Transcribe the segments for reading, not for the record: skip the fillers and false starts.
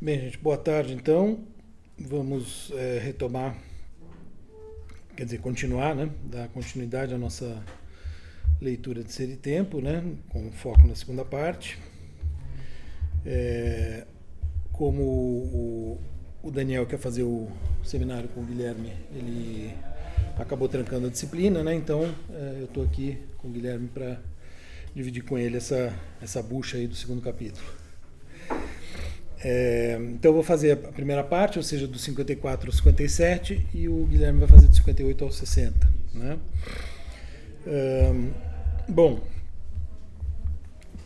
Bem, gente, boa tarde então. Vamos retomar, quer dizer, continuar, né? Dar continuidade à nossa leitura de Ser e Tempo, né? Com foco na segunda parte. Como o Daniel quer fazer o seminário com o Guilherme, ele acabou trancando a disciplina, né? Então eu estou aqui com o Guilherme para dividir com ele essa bucha aí do segundo capítulo. Então eu vou fazer a primeira parte, ou seja, do 54 ao 57, e o Guilherme vai fazer do 58 ao 60. Né? Bom,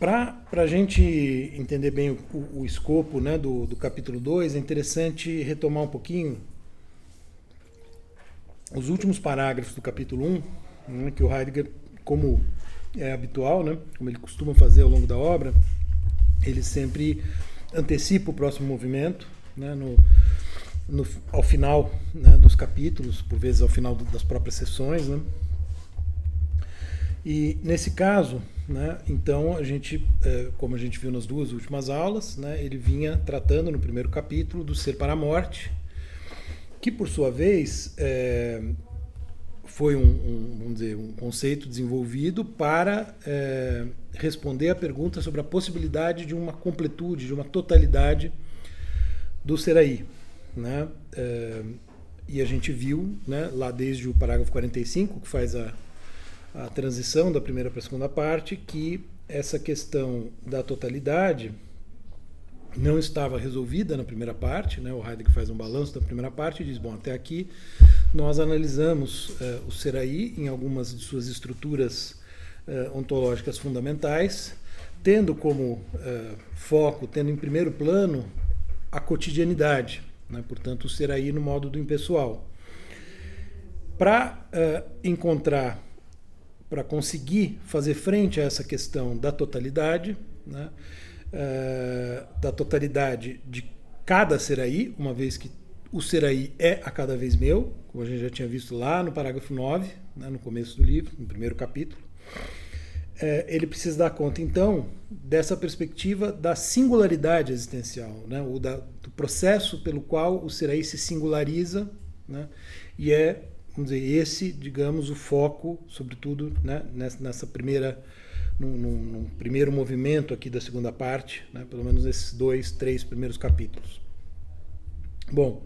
para a gente entender bem o escopo, né, do capítulo 2, é interessante retomar um pouquinho os últimos parágrafos do capítulo 1, né, que o Heidegger, como é habitual, né, como ele costuma fazer ao longo da obra, ele sempre antecipa o próximo movimento, né, ao final, né, dos capítulos, por vezes ao final das próprias sessões. Né? E nesse caso, né, então, a gente, como a gente viu nas duas últimas aulas, né, ele vinha tratando no primeiro capítulo do ser para a morte, que por sua vez foi vamos dizer, um conceito desenvolvido para responder à pergunta sobre a possibilidade de uma completude, de uma totalidade do ser aí. Né? E a gente viu, né, lá desde o parágrafo 45, que faz a transição da primeira para a segunda parte, que essa questão da totalidade não estava resolvida na primeira parte, né? O Heidegger faz um balanço da primeira parte e diz, bom, até aqui nós analisamos o ser aí em algumas de suas estruturas ontológicas fundamentais, tendo como foco, tendo em primeiro plano a cotidianidade, né? Portanto, o ser aí no modo do impessoal. Para conseguir fazer frente a essa questão da totalidade, né? Da totalidade de cada ser aí, uma vez que o ser aí é a cada vez meu, como a gente já tinha visto lá no parágrafo 9, né, no começo do livro, no primeiro capítulo. Ele precisa dar conta, então, dessa perspectiva da singularidade existencial, né, ou do processo pelo qual o ser aí se singulariza, né, e vamos dizer, esse, digamos, o foco, sobretudo, né, nessa primeira, num primeiro movimento aqui da segunda parte, né, pelo menos nesses 2, 3 primeiros capítulos. Bom,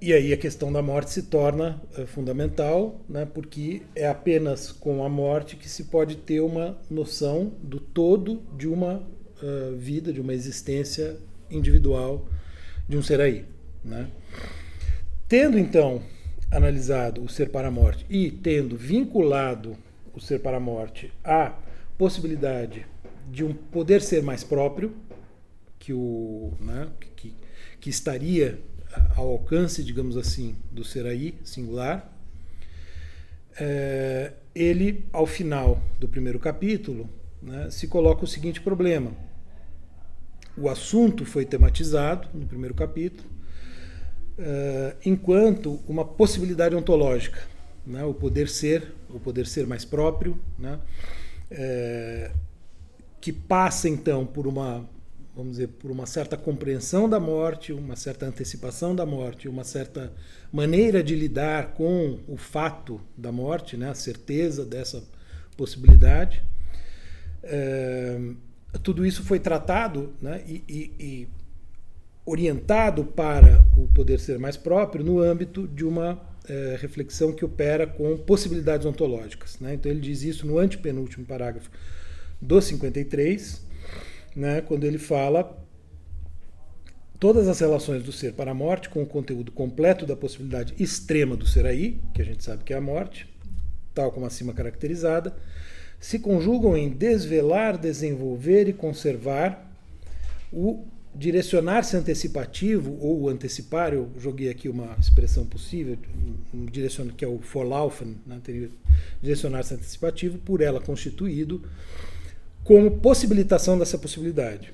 e aí a questão da morte se torna fundamental, né, porque é apenas com a morte que se pode ter uma noção do todo de uma vida, de uma existência individual de um ser aí. Né? Tendo, então, analisado o ser para a morte e tendo vinculado o ser para a morte à possibilidade de um poder ser mais próprio, que estaria ao alcance, digamos assim, do ser aí, singular, ele, ao final do primeiro capítulo, né, se coloca o seguinte problema. O assunto foi tematizado no primeiro capítulo, enquanto uma possibilidade ontológica, né, o poder ser mais próprio, né, que passa então por vamos dizer, por uma certa compreensão da morte, uma certa antecipação da morte, uma certa maneira de lidar com o fato da morte, né, a certeza dessa possibilidade. Tudo isso foi tratado, né, e orientado para o poder ser mais próprio no âmbito de uma reflexão que opera com possibilidades ontológicas. Né? Então ele diz isso no antepenúltimo parágrafo do 53, né, quando ele fala todas as relações do ser para a morte com o conteúdo completo da possibilidade extrema do ser aí, que a gente sabe que é a morte, tal como acima caracterizada, se conjugam em desvelar, desenvolver e conservar o direcionar-se antecipativo, ou o antecipar, eu joguei aqui uma expressão possível, que é o Vorlaufen, né, direcionar-se antecipativo, por ela constituído, como possibilitação dessa possibilidade.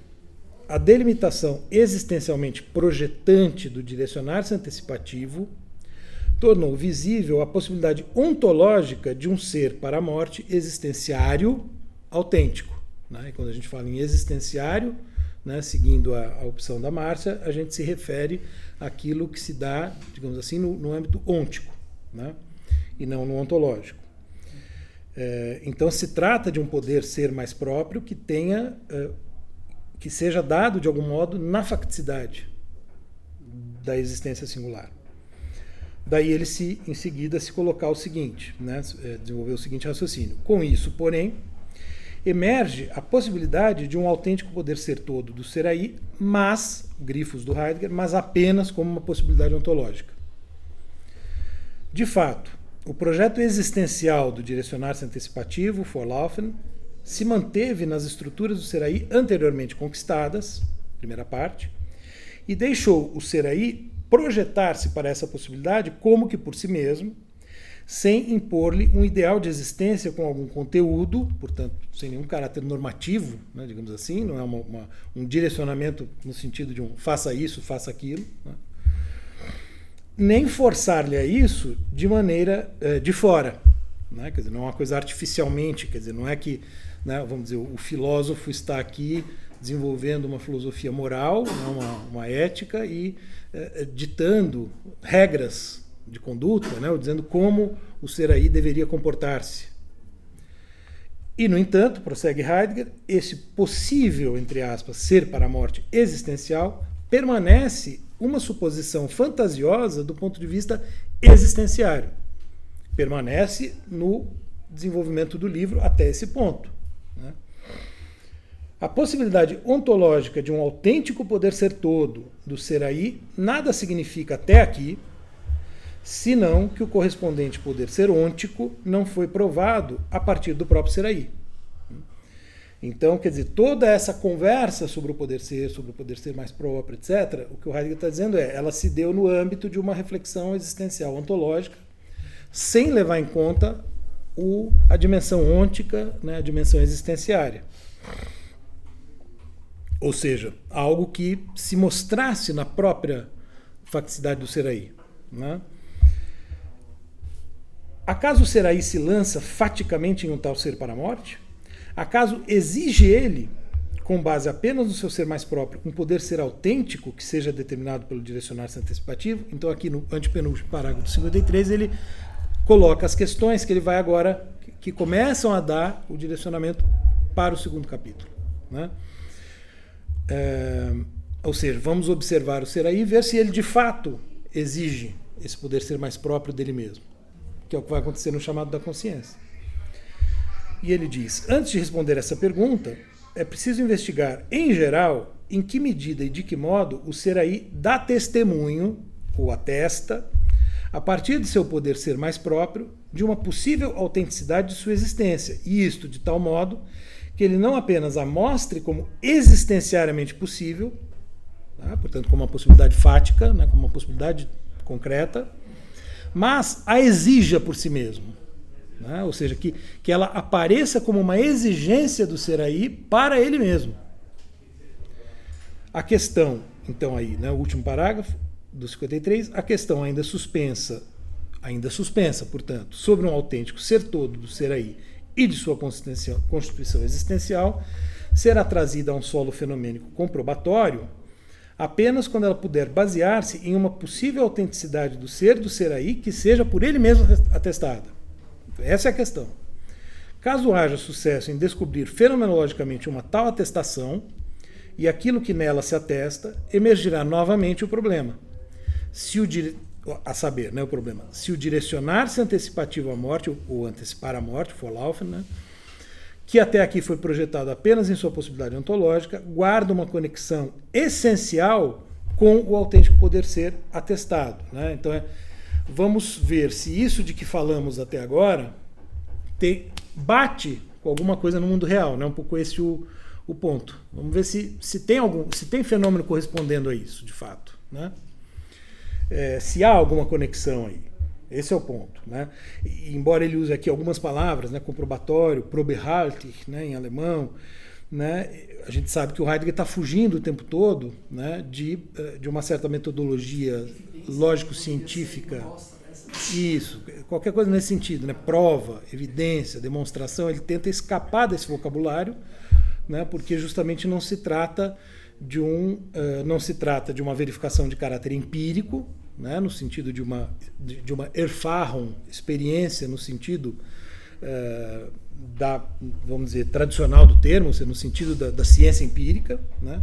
A delimitação existencialmente projetante do direcionar-se antecipativo tornou visível a possibilidade ontológica de um ser para a morte existenciário autêntico. Né? E quando a gente fala em existenciário, né, seguindo a opção da Márcia, a gente se refere àquilo que se dá, digamos assim, no âmbito ôntico, né, e não no ontológico. Então se trata de um poder ser mais próprio que tenha, que seja dado de algum modo na facticidade da existência singular. Daí ele em seguida se colocar o seguinte, né, desenvolver o seguinte raciocínio. Com isso, porém, emerge a possibilidade de um autêntico poder ser todo do ser aí, mas, grifos do Heidegger, mas apenas como uma possibilidade ontológica. De fato, o projeto existencial do direcionar-se antecipativo, Vorlaufen, se manteve nas estruturas do ser aí anteriormente conquistadas, primeira parte, e deixou o ser aí projetar-se para essa possibilidade como que por si mesmo, sem impor-lhe um ideal de existência com algum conteúdo, portanto, sem nenhum caráter normativo, né, digamos assim, não é um direcionamento no sentido de um faça isso, faça aquilo, né, nem forçar-lhe a isso de maneira de fora, né, quer dizer, não é uma coisa artificialmente, quer dizer, não é que, né, vamos dizer, o filósofo está aqui desenvolvendo uma filosofia moral, né, uma ética e ditando regras de conduta, né, ou dizendo como o ser aí deveria comportar-se. E, no entanto, prossegue Heidegger, esse possível, entre aspas, ser para a morte existencial permanece uma suposição fantasiosa do ponto de vista existenciário. Permanece no desenvolvimento do livro até esse ponto, né? A possibilidade ontológica de um autêntico poder ser todo do ser aí nada significa até aqui, senão que o correspondente poder ser ôntico não foi provado a partir do próprio ser aí. Então, quer dizer, toda essa conversa sobre o poder ser mais próprio, etc., o que o Heidegger está dizendo ela se deu no âmbito de uma reflexão existencial ontológica, sem levar em conta a dimensão ôntica, né, a dimensão existenciária. Ou seja, algo que se mostrasse na própria facticidade do ser aí, né? Acaso o ser aí se lança faticamente em um tal ser para a morte? Acaso exige ele, com base apenas no seu ser mais próprio, um poder ser autêntico que seja determinado pelo direcionar-se antecipativo? Então aqui no antepenúltimo parágrafo do 53 ele coloca as questões que ele vai agora, que começam a dar o direcionamento para o segundo capítulo, né? Ou seja, vamos observar o ser aí e ver se ele de fato exige esse poder ser mais próprio dele mesmo, que é o que vai acontecer no chamado da consciência. E ele diz, antes de responder essa pergunta, é preciso investigar, em geral, em que medida e de que modo o ser aí dá testemunho, ou atesta, a partir de seu poder ser mais próprio, de uma possível autenticidade de sua existência, e isto de tal modo que ele não apenas a mostre como existenciariamente possível, tá? Portanto, como uma possibilidade fática, né? Como uma possibilidade concreta, mas a exija por si mesmo, né? Ou seja, que ela apareça como uma exigência do ser aí para ele mesmo. A questão, então aí, né, o último parágrafo do 53, a questão ainda suspensa, portanto, sobre um autêntico ser todo do ser aí e de sua constituição existencial, será trazida a um solo fenomênico comprobatório apenas quando ela puder basear-se em uma possível autenticidade do ser aí que seja por ele mesmo atestada. Essa é a questão. Caso haja sucesso em descobrir fenomenologicamente uma tal atestação e aquilo que nela se atesta, emergirá novamente o problema. O problema. Se o direcionar-se antecipativo à morte, ou antecipar a morte, Vorlaufen, né, que até aqui foi projetado apenas em sua possibilidade ontológica, guarda uma conexão essencial com o autêntico poder ser atestado, né? Então, vamos ver se isso de que falamos até agora bate com alguma coisa no mundo real, né? Um pouco esse o ponto. Vamos ver se tem fenômeno correspondendo a isso, de fato, né? Se há alguma conexão aí. Esse é o ponto, né? E, embora ele use aqui algumas palavras, né, comprobatório, probehaltig, né, em alemão, né, a gente sabe que o Heidegger está fugindo o tempo todo, né, de uma certa metodologia lógico-científica. Isso, qualquer coisa nesse sentido, né, prova, evidência, demonstração, ele tenta escapar desse vocabulário né, porque justamente não se trata de uma verificação de caráter empírico, né, no sentido de uma Erfahrung, experiência no sentido vamos dizer, tradicional do termo, ou seja, no sentido da ciência empírica, né,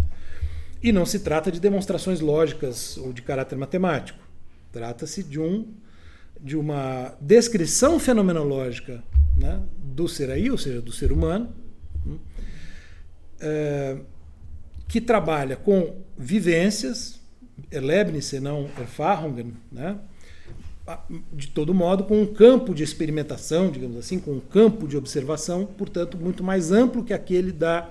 e não se trata de demonstrações lógicas ou de caráter matemático. Trata-se de uma descrição fenomenológica, né, do ser aí, ou seja, do ser humano, que trabalha com vivências, Erlebnisse, não Erfahrungen, né, de todo modo com um campo de experimentação, digamos assim, com um campo de observação, portanto, muito mais amplo que aquele da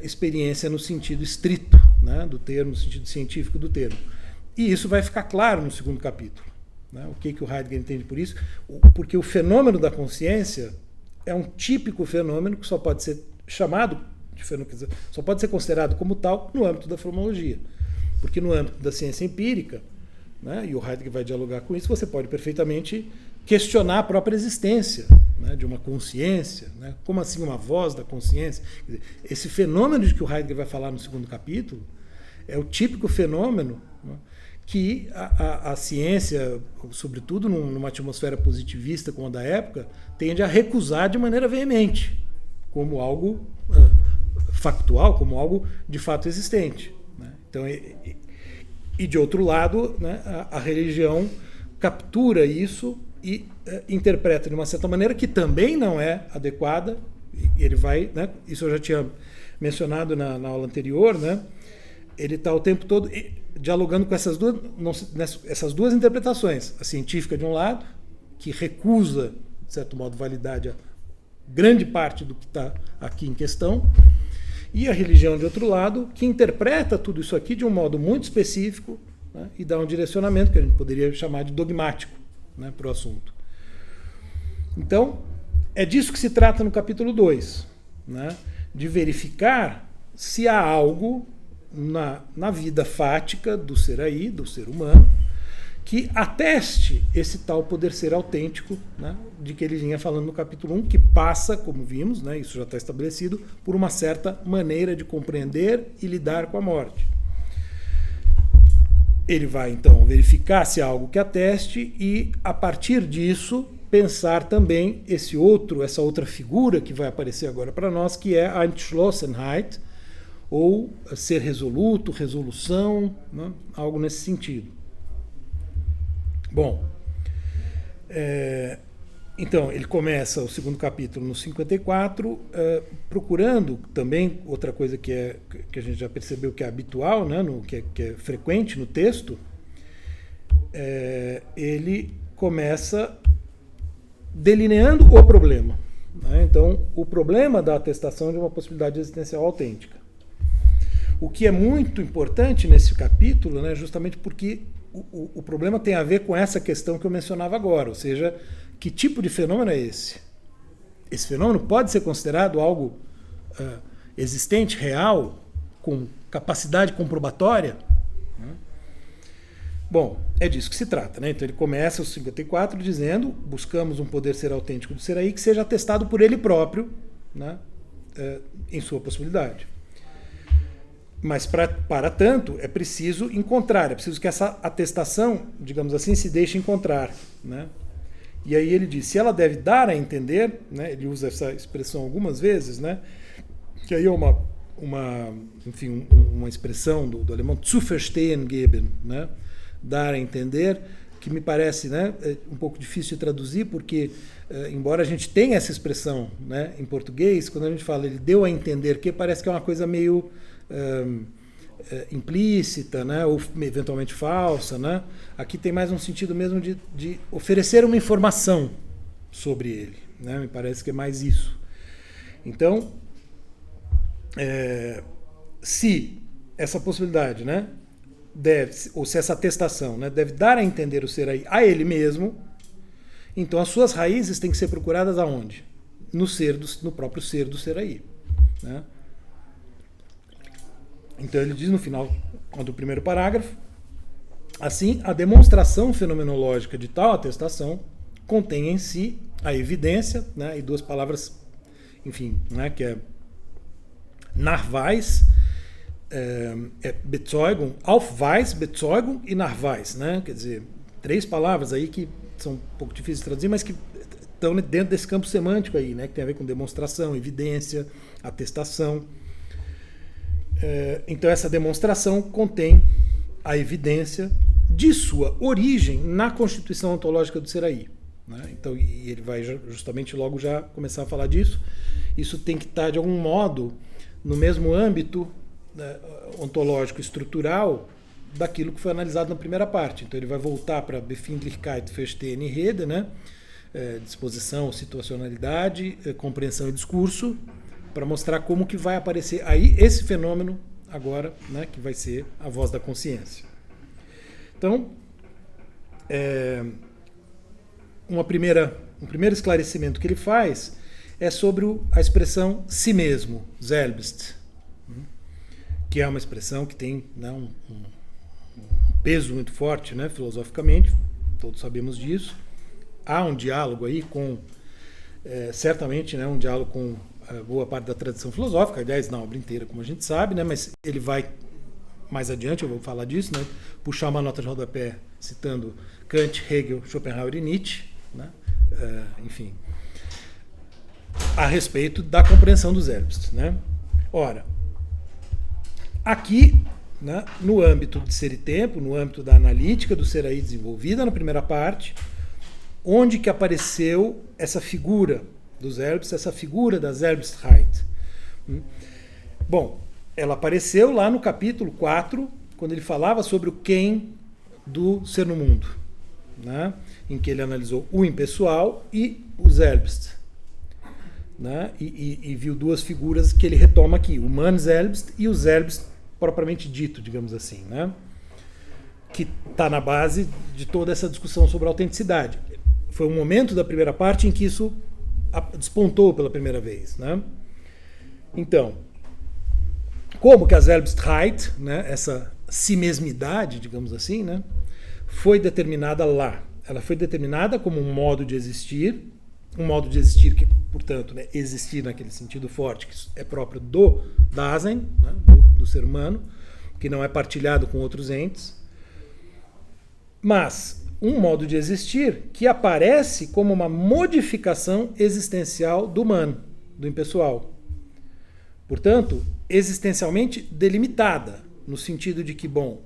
experiência no sentido estrito, né, do termo, no sentido científico do termo. E isso vai ficar claro no segundo capítulo. Né? O que o Heidegger entende por isso? Porque o fenômeno da consciência é um típico fenômeno que só pode ser chamado de fenômeno, só pode ser considerado como tal no âmbito da fenomenologia. Porque no âmbito da ciência empírica, né, e o Heidegger vai dialogar com isso, você pode perfeitamente questionar a própria existência, né, de uma consciência, né, como assim uma voz da consciência. Quer dizer, esse fenômeno de que o Heidegger vai falar no segundo capítulo é o típico fenômeno, né, que a ciência, sobretudo numa atmosfera positivista como a da época, tende a recusar de maneira veemente, como algo factual, como algo de fato existente. Né? Então, e de outro lado, né, a religião captura isso e interpreta de uma certa maneira que também não é adequada. E ele vai, né, isso eu já tinha mencionado na aula anterior, né, ele está o tempo todo dialogando com essas duas interpretações. A científica de um lado, que recusa, de certo modo, validade a grande parte do que está aqui em questão, e a religião de outro lado, que interpreta tudo isso aqui de um modo muito específico, né, e dá um direcionamento que a gente poderia chamar de dogmático, né, para o assunto. Então, é disso que se trata no capítulo 2, né, de verificar se há algo na vida fática do ser aí, do ser humano, que ateste esse tal poder ser autêntico, né, de que ele vinha falando no capítulo 1, que passa, como vimos, né, isso já está estabelecido, por uma certa maneira de compreender e lidar com a morte. Ele vai, então, verificar se há algo que ateste e, a partir disso, pensar também essa outra figura que vai aparecer agora para nós, que é a Entschlossenheit, ou ser resoluto, resolução, né, algo nesse sentido. Bom, então ele começa o segundo capítulo no 54, procurando também outra coisa que a gente já percebeu que é habitual, né, que é frequente no texto. Ele começa delineando o problema, né? Então, o problema da atestação de uma possibilidade existencial autêntica. O que é muito importante nesse capítulo, né, justamente porque o problema tem a ver com essa questão que eu mencionava agora, ou seja, que tipo de fenômeno é esse? Esse fenômeno pode ser considerado algo existente, real, com capacidade comprobatória? Bom, é disso que se trata, né? Então ele começa os 54 dizendo: buscamos um poder ser autêntico do ser aí que seja atestado por ele próprio, né, em sua possibilidade. Mas para tanto é preciso encontrar, é preciso que essa atestação, digamos assim, se deixe encontrar, né? E aí ele diz, se ela deve dar a entender, né, ele usa essa expressão algumas vezes, né, que aí é uma expressão do alemão zu verstehen geben, né, dar a entender, que me parece, né, um pouco difícil de traduzir, porque embora a gente tenha essa expressão, né, em português, quando a gente fala ele deu a entender que, parece que é uma coisa meio implícita, né, ou eventualmente falsa, né? Aqui tem mais um sentido mesmo de oferecer uma informação sobre ele, né? Me parece que é mais isso. Então, se essa possibilidade, né, ou se essa atestação, né, deve dar a entender o ser aí a ele mesmo, então as suas raízes têm que ser procuradas aonde? No próprio ser do ser aí, né? Então ele diz no final do primeiro parágrafo, assim, a demonstração fenomenológica de tal atestação contém em si a evidência, né, e duas palavras, enfim, né, que é Nachweis, Bezeugung, Aufweis, Bezeugung e Nachweis, né? Quer dizer, 3 palavras aí que são um pouco difíceis de traduzir, mas que estão dentro desse campo semântico aí, né? Que tem a ver com demonstração, evidência, atestação. Então essa demonstração contém a evidência de sua origem na constituição ontológica do ser aí. Né? Então, e ele vai justamente logo já começar a falar disso. Isso tem que estar, de algum modo, no mesmo âmbito, né, ontológico estrutural daquilo que foi analisado na primeira parte. Então ele vai voltar para Befindlichkeit, Verstehen e Rede, né? Disposição, situacionalidade, compreensão e discurso, para mostrar como que vai aparecer aí esse fenômeno agora, né, que vai ser a voz da consciência. Então, um primeiro esclarecimento que ele faz é sobre a expressão si mesmo, selbst, que é uma expressão que tem, né, um peso muito forte, né, filosoficamente, todos sabemos disso. Há um diálogo aí com, certamente, né, um diálogo com boa parte da tradição filosófica, aliás, na obra inteira, como a gente sabe, né, mas ele vai mais adiante, eu vou falar disso, né, puxar uma nota de rodapé citando Kant, Hegel, Schopenhauer e Nietzsche, né, enfim, a respeito da compreensão dos Selbst, né. Ora, aqui, né, no âmbito de ser e tempo, no âmbito da analítica do ser aí desenvolvida na primeira parte, onde que apareceu essa figura dos Selbst, essa figura da Selbstheit. Bom, ela apareceu lá no capítulo 4, quando ele falava sobre o quem do ser no mundo, né? Em que ele analisou o impessoal e o Selbst, né? E viu 2 figuras que ele retoma aqui, o Man Selbst e o Selbst propriamente dito, digamos assim, né? Que está na base de toda essa discussão sobre a autenticidade. Foi um momento da primeira parte em que isso despontou pela primeira vez, né? Então, como que a Selbstheit, né, essa si mesmidade, digamos assim, né, foi determinada lá? Ela foi determinada como um modo de existir que, portanto, né, existir naquele sentido forte, que é próprio do Dasein, né, do ser humano, que não é partilhado com outros entes, mas um modo de existir que aparece como uma modificação existencial do humano, do impessoal. Portanto, existencialmente delimitada, no sentido de que, bom,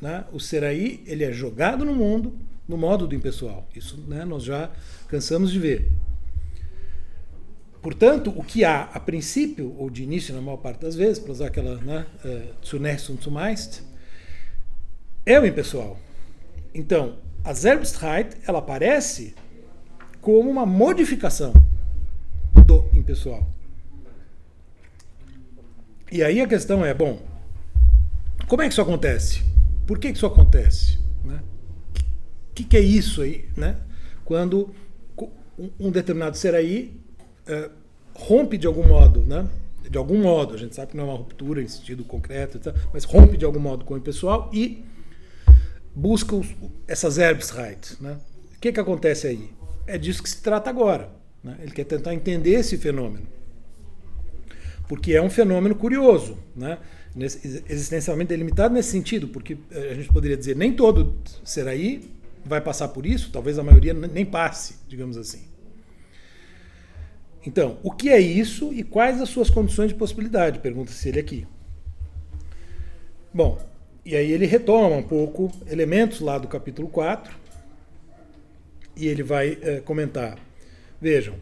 né, o ser aí, ele é jogado no mundo no modo do impessoal. Isso, né, nós já cansamos de ver. Portanto, o que há a princípio, ou de início na maior parte das vezes, para usar aquela, né, zunächst und zumeist, é o impessoal. Então, a Selbstheit, ela aparece como uma modificação do impessoal. E aí a questão é, bom, como é que isso acontece? Por que isso acontece? Né? O que é isso aí? Né? Quando um determinado ser aí rompe de algum modo, né? De algum modo, a gente sabe que não é uma ruptura em sentido concreto, mas rompe de algum modo com o impessoal e busca essa Selbstheit. Né? O que acontece aí? É disso que se trata agora. Né? Ele quer tentar entender esse fenômeno. Porque é um fenômeno curioso, né? Existencialmente delimitado nesse sentido, porque a gente poderia dizer nem todo ser aí vai passar por isso, talvez a maioria nem passe, digamos assim. Então, o que é isso e quais as suas condições de possibilidade? Pergunta-se ele aqui. Bom, e aí ele retoma um pouco elementos lá do capítulo 4 e ele vai comentar. Vejam,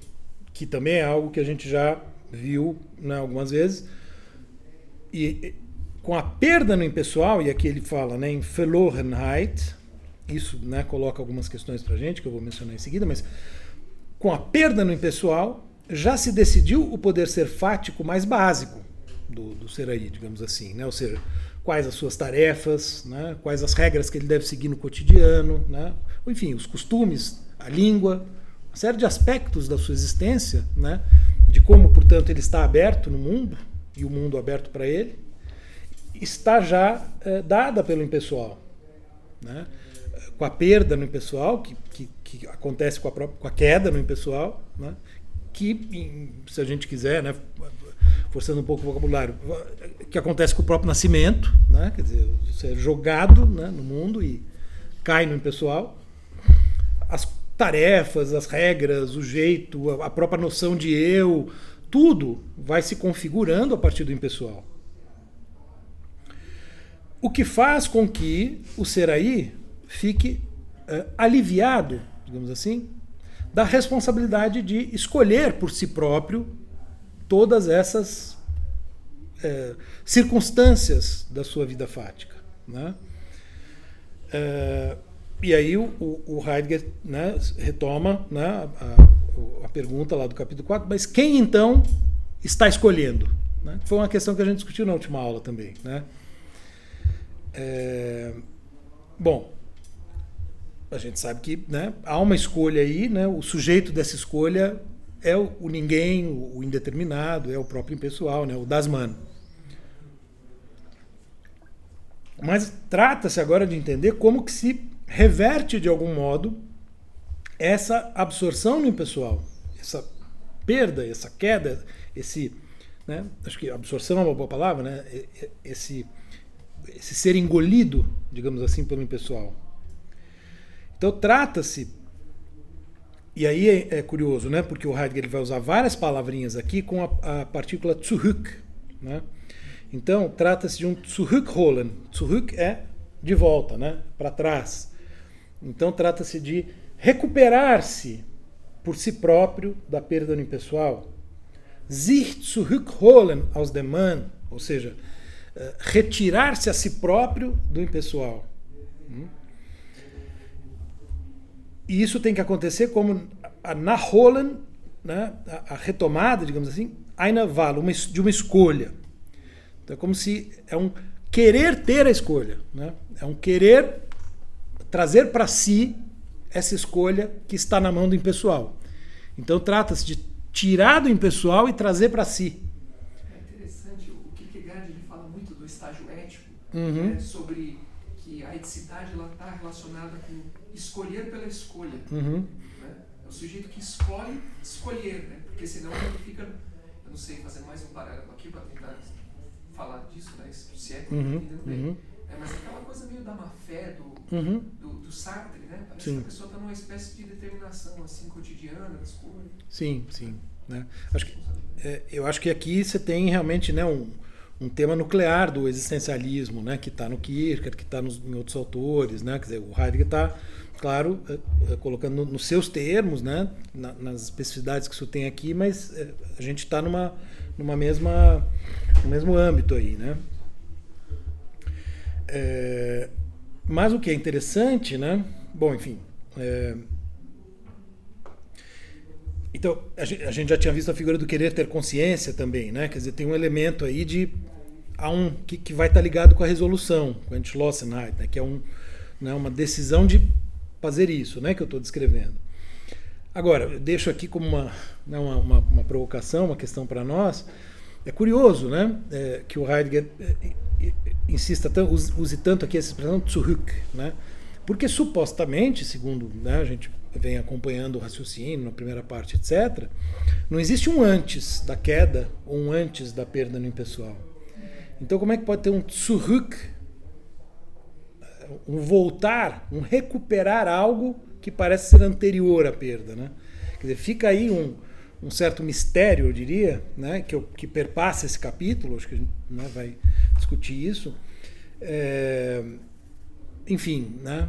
que também é algo que a gente já viu, né, algumas vezes, e com a perda no impessoal, e aqui ele fala, né, em Verlorenheit, isso, né, coloca algumas questões para a gente, que eu vou mencionar em seguida, mas com a perda no impessoal, já se decidiu o poder ser fático mais básico do ser aí, digamos assim, né, ou seja, quais as suas tarefas, né, quais as regras que ele deve seguir no cotidiano, né, enfim, os costumes, a língua, uma série de aspectos da sua existência, né, de como, portanto, ele está aberto no mundo, e o mundo aberto para ele, está já dada pelo impessoal. Né? Com a perda no impessoal, que acontece com a queda no impessoal, né? Que, se a gente quiser, né, forçando um pouco o vocabulário, que acontece com o próprio nascimento, né? Quer dizer, você é jogado, né, no mundo e cai no impessoal. As tarefas, as regras, o jeito, a própria noção de eu, tudo vai se configurando a partir do impessoal. O que faz com que o ser aí fique aliviado, digamos assim, da responsabilidade de escolher por si próprio todas essas circunstâncias da sua vida fática, né? E aí o Heidegger, né, retoma, né, a pergunta lá do capítulo 4, mas quem então está escolhendo? Né? Foi uma questão que a gente discutiu na última aula também. Né? Bom, a gente sabe que, né, há uma escolha aí, né, o sujeito dessa escolha é o ninguém, o indeterminado, é o próprio impessoal, né, o das man. Mas trata-se agora de entender como que se reverte de algum modo essa absorção no impessoal, essa perda, essa queda, esse, né, acho que absorção é uma boa palavra, né, esse ser engolido, digamos assim, pelo impessoal. Então trata-se, e aí é curioso, né, porque o Heidegger vai usar várias palavrinhas aqui com a partícula zurück, né? Então trata-se de um zurückholen. Zurück é de volta, né, para trás. Então trata-se de recuperar-se por si próprio da perda no impessoal. Sich zurückholen aus dem Man, ou seja, retirar-se a si próprio do impessoal. E isso tem que acontecer como a nachholen, né, a retomada, digamos assim, eine Wahl, de uma escolha. Então é como se é um querer ter a escolha, né? É um querer trazer para si essa escolha que está na mão do impessoal. Então trata-se de tirar do impessoal e trazer para si. É interessante, o Kierkegaard ele fala muito do estágio ético, Uhum. né, sobre que a eticidade está relacionada com escolher pela escolha. Uhum. Né? É o sujeito que escolhe escolher, né? Porque senão ele fica, eu não sei, fazer mais um paralelo aqui para tentar falar disso, né? Se é que eu estou entendendo bem. Uhum. Mas aquela coisa meio da má-fé Uhum. do Sartre, né? Parece Sim. que a pessoa está numa espécie de determinação assim, cotidiana da escolha. Sim, sim. Né? Eu acho que aqui você tem realmente, né, um tema nuclear do existencialismo, né, que está no Kierkegaard, que está em outros autores. Né? Quer dizer, o Heidegger está, claro, colocando nos seus termos, né, nas especificidades que isso tem aqui, mas a gente está no mesmo âmbito aí. Né? Mas o que é interessante, né? Bom, enfim. Então, a gente já tinha visto a figura do querer ter consciência também, né? Quer dizer, tem um elemento aí que vai estar ligado com a resolução, com a Entschlossenheit, né? Que é uma decisão de fazer isso, né? Que eu estou descrevendo. Agora, eu deixo aqui como uma provocação, uma questão para nós. É curioso, né? Que o Heidegger use tanto aqui essa expressão zurück, né? Porque supostamente, segundo, né, a gente vem acompanhando o raciocínio na primeira parte, etc., não existe um antes da queda ou um antes da perda no impessoal. Então como é que pode ter um zurück, um voltar, um recuperar algo que parece ser anterior à perda, né? Quer dizer, fica aí um certo mistério, eu diria, né, que perpassa esse capítulo, acho que a gente, né, vai discutir isso. Enfim, né,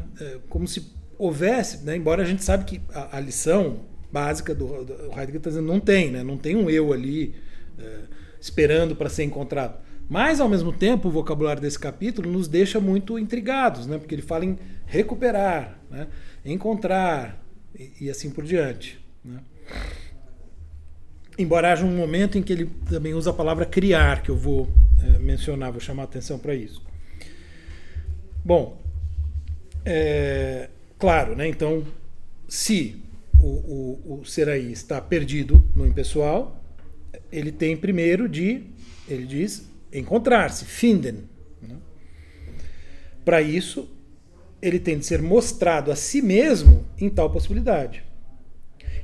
como se houvesse, né, embora a gente sabe que a lição básica do Heidegger está dizendo não tem, né, não tem um eu ali esperando para ser encontrado. Mas, ao mesmo tempo, o vocabulário desse capítulo nos deixa muito intrigados, né, porque ele fala em recuperar, né, encontrar e assim por diante. Né. Embora haja um momento em que ele também usa a palavra criar, que eu vou mencionar, vou chamar a atenção para isso. Bom, claro, né? Então, se o ser aí está perdido no impessoal, ele tem primeiro ele diz, encontrar-se, finden. Né? Para isso, ele tem de ser mostrado a si mesmo em tal possibilidade.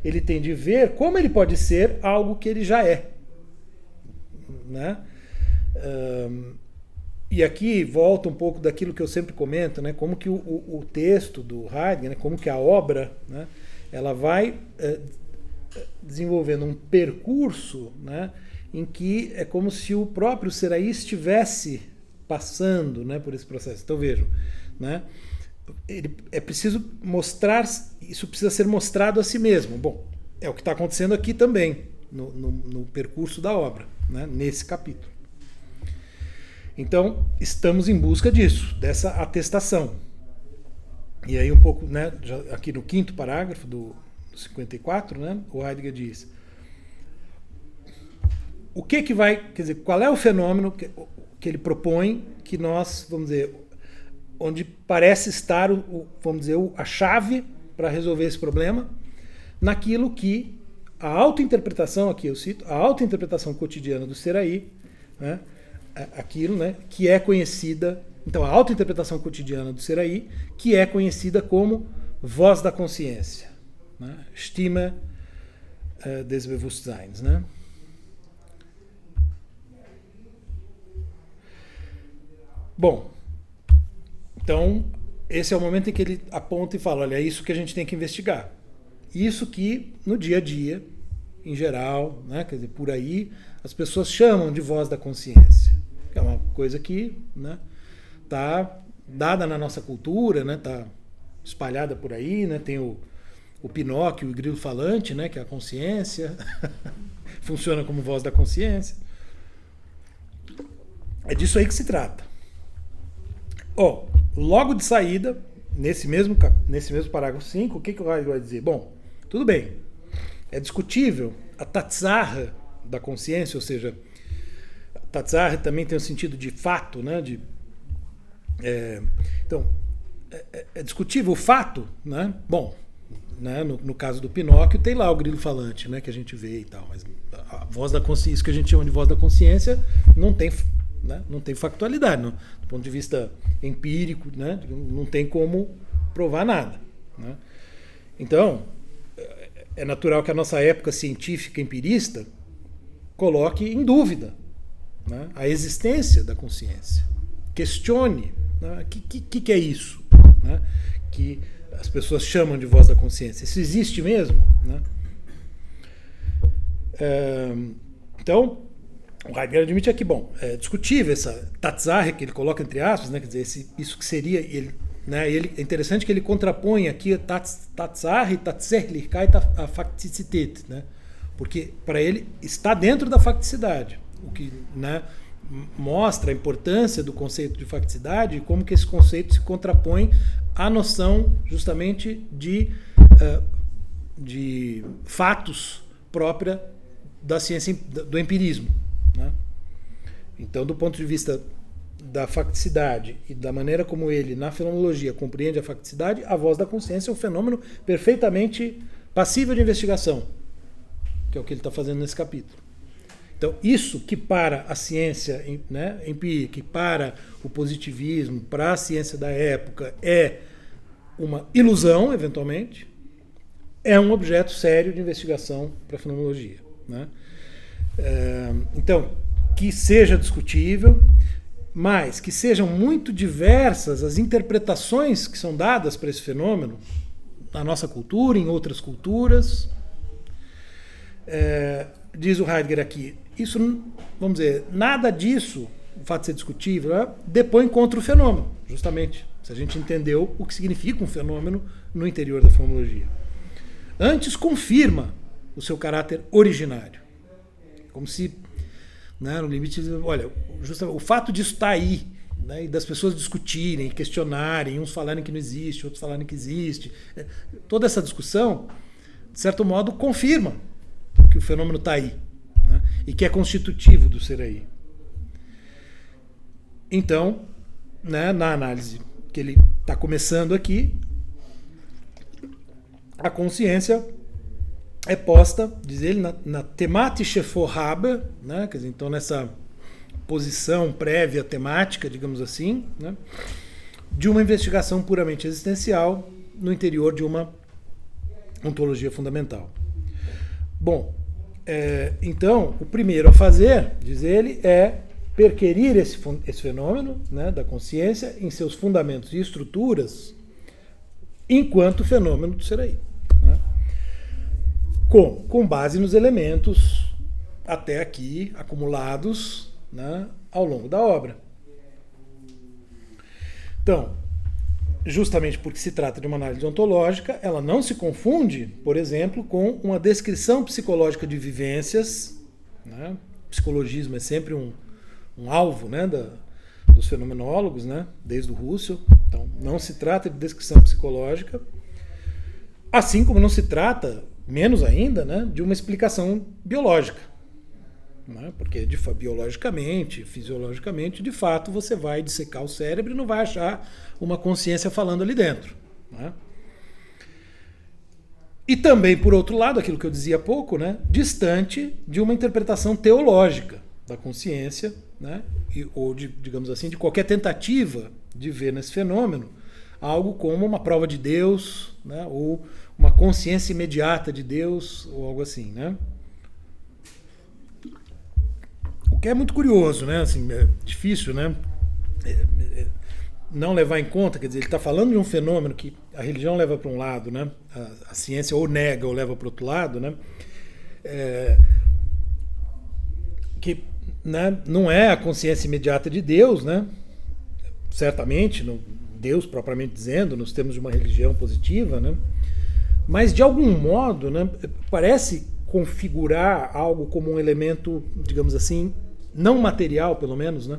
Ele tem de ver como ele pode ser algo que ele já é. né? E aqui volta um pouco daquilo que eu sempre comento, né? Como que o texto do Heidegger, né? Como que a obra, né? Ela vai desenvolvendo um percurso, né? Em que é como se o próprio Seraí estivesse passando, né? Por esse processo. Então vejam, né? É preciso mostrar, isso precisa ser mostrado a si mesmo. Bom, é o que está acontecendo aqui também, no percurso da obra, né? Nesse capítulo. Então, estamos em busca disso, dessa atestação. E aí um pouco, né, já aqui no 5º parágrafo do 54, né, o Heidegger diz: o que vai, quer dizer, qual é o fenômeno que ele propõe que nós, vamos dizer, onde parece estar, vamos dizer, a chave para resolver esse problema, naquilo que a autointerpretação, aqui eu cito, a autointerpretação cotidiana do Seraí, né, aquilo, né, que é conhecida, então a autointerpretação cotidiana do Seraí, que é conhecida como voz da consciência, né, Stimme des Bewusstseins, né? Bom, então esse é o momento em que ele aponta e fala, olha, é isso que a gente tem que investigar. Isso que no dia a dia, em geral, né, quer dizer, por aí, as pessoas chamam de voz da consciência. É uma coisa que, né, tá dada na nossa cultura, né, tá espalhada por aí, né, tem o Pinóquio, o grilo falante, né, que é a consciência, funciona como voz da consciência. É disso aí que se trata. Logo de saída, nesse mesmo parágrafo 5, o que o Heidegger vai dizer? Bom, tudo bem, é discutível a Tatsache da consciência, ou seja, Tatsache também tem o sentido de fato, né? Então, é discutível o fato, né? Bom, né? No caso do Pinóquio tem lá o grilo falante, né? Que a gente vê e tal, mas a voz da consciência, isso que a gente chama de voz da consciência, não tem, né? Não tem factualidade, do ponto de vista empírico, né? Não tem como provar nada, né? Então, é natural que a nossa época científica empirista coloque em dúvida, né, a existência da consciência. Questione, né, que é isso, né, que as pessoas chamam de voz da consciência. Isso existe mesmo? Né? Então, o Heidegger admite aqui, bom, é discutível essa Tatsache que ele coloca entre aspas, né, quer dizer, isso que seria, é interessante que ele contrapõe aqui a Tatsache, Tatsächlichkeit, a Faktizität, né, porque para ele está dentro da facticidade, o que, né, mostra a importância do conceito de facticidade e como que esse conceito se contrapõe à noção justamente de fatos própria da ciência, do empirismo, né? Então, do ponto de vista da facticidade e da maneira como ele, na fenomenologia, compreende a facticidade, a voz da consciência é um fenômeno perfeitamente passível de investigação, que é o que ele está fazendo nesse capítulo. Então, isso que para a ciência, né, empírica, que para o positivismo, para a ciência da época, é uma ilusão, eventualmente, é um objeto sério de investigação para a fenomenologia, né? Então, que seja discutível, mas que sejam muito diversas as interpretações que são dadas para esse fenômeno, na nossa cultura, em outras culturas. Diz o Heidegger aqui, isso, vamos dizer, nada disso, o fato de ser discutível, depõe contra o fenômeno, justamente, se a gente entendeu o que significa um fenômeno no interior da fenomenologia. Antes, confirma o seu caráter originário. Como se, né, no limite, olha, justamente, o fato disso estar aí, né, e das pessoas discutirem, questionarem, uns falarem que não existe, outros falarem que existe, toda essa discussão, de certo modo, confirma que o fenômeno está aí, né, e que é constitutivo do ser aí. Então, né, na análise que ele está começando aqui, a consciência é posta, diz ele, na thematische Vorhabe, né, quer dizer, então nessa posição prévia temática, digamos assim, né, de uma investigação puramente existencial no interior de uma ontologia fundamental. Bom, Então, o primeiro a fazer, diz ele, é perquerir esse fenômeno, né, da consciência em seus fundamentos e estruturas enquanto fenômeno do ser aí. Né? Com base nos elementos até aqui acumulados, né, ao longo da obra. Então, justamente porque se trata de uma análise ontológica, ela não se confunde, por exemplo, com uma descrição psicológica de vivências. Né? O psicologismo é sempre um alvo, né, dos fenomenólogos, né, desde o Husserl. Então, não se trata de descrição psicológica, assim como não se trata, menos ainda, né, de uma explicação biológica. Né? Porque biologicamente, fisiologicamente, de fato, você vai dissecar o cérebro e não vai achar uma consciência falando ali dentro. Né? E também, por outro lado, aquilo que eu dizia há pouco, né, distante de uma interpretação teológica da consciência, né, ou, digamos assim, de qualquer tentativa de ver nesse fenômeno algo como uma prova de Deus, né, ou uma consciência imediata de Deus, ou algo assim, né? O que é muito curioso, né? Assim, é difícil, né? Não levar em conta, quer dizer, ele está falando de um fenômeno que a religião leva para um lado, né? A ciência ou nega ou leva para o outro lado, né? Que, né, não é a consciência imediata de Deus, né? Certamente, Deus propriamente dizendo, nos termos de uma religião positiva, né? Mas de algum modo, né, parece configurar algo como um elemento, digamos assim, não material, pelo menos, né?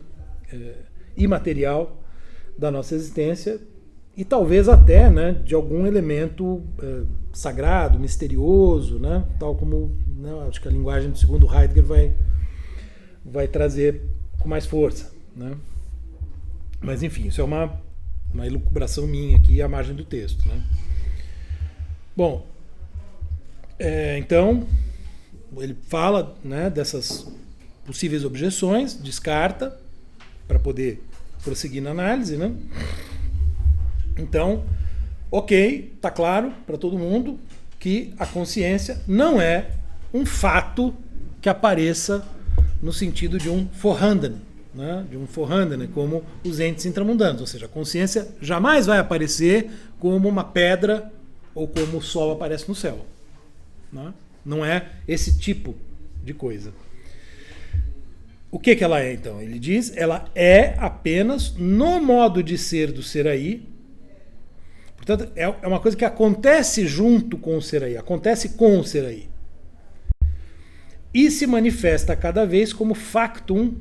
Imaterial da nossa existência e talvez até, né, de algum elemento sagrado, misterioso, né? Tal como, né, acho que a linguagem do segundo Heidegger vai trazer com mais força, né? Mas enfim, isso é uma elucubração minha aqui à margem do texto, né? Bom, então ele fala, né, dessas possíveis objeções, descarta para poder prosseguir na análise, né? Então, ok, está claro para todo mundo que a consciência não é um fato que apareça no sentido de um vorhanden, né? De um vorhanden, como os entes intramundanos, ou seja, a consciência jamais vai aparecer como uma pedra ou como o sol aparece no céu. Né? Não é esse tipo de coisa. O que ela é, então? Ele diz, ela é apenas no modo de ser do ser aí. Portanto, é uma coisa que acontece junto com o ser aí, acontece com o ser aí. E se manifesta cada vez como factum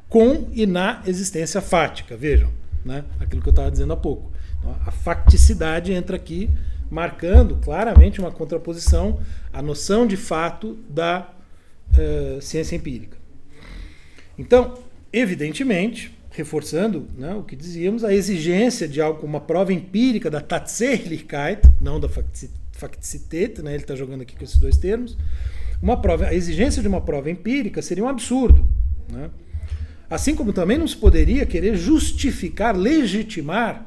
com e na existência fática. Vejam, né? Aquilo que eu estava dizendo há pouco. Então, a facticidade entra aqui, marcando claramente uma contraposição à noção de fato da ciência empírica. Então, evidentemente, reforçando, né, o que dizíamos, a exigência de algo como uma prova empírica da Tatsächlichkeit, não da Faktizität, né, ele está jogando aqui com esses dois termos, a exigência de uma prova empírica seria um absurdo. Né? Assim como também não se poderia querer justificar, legitimar,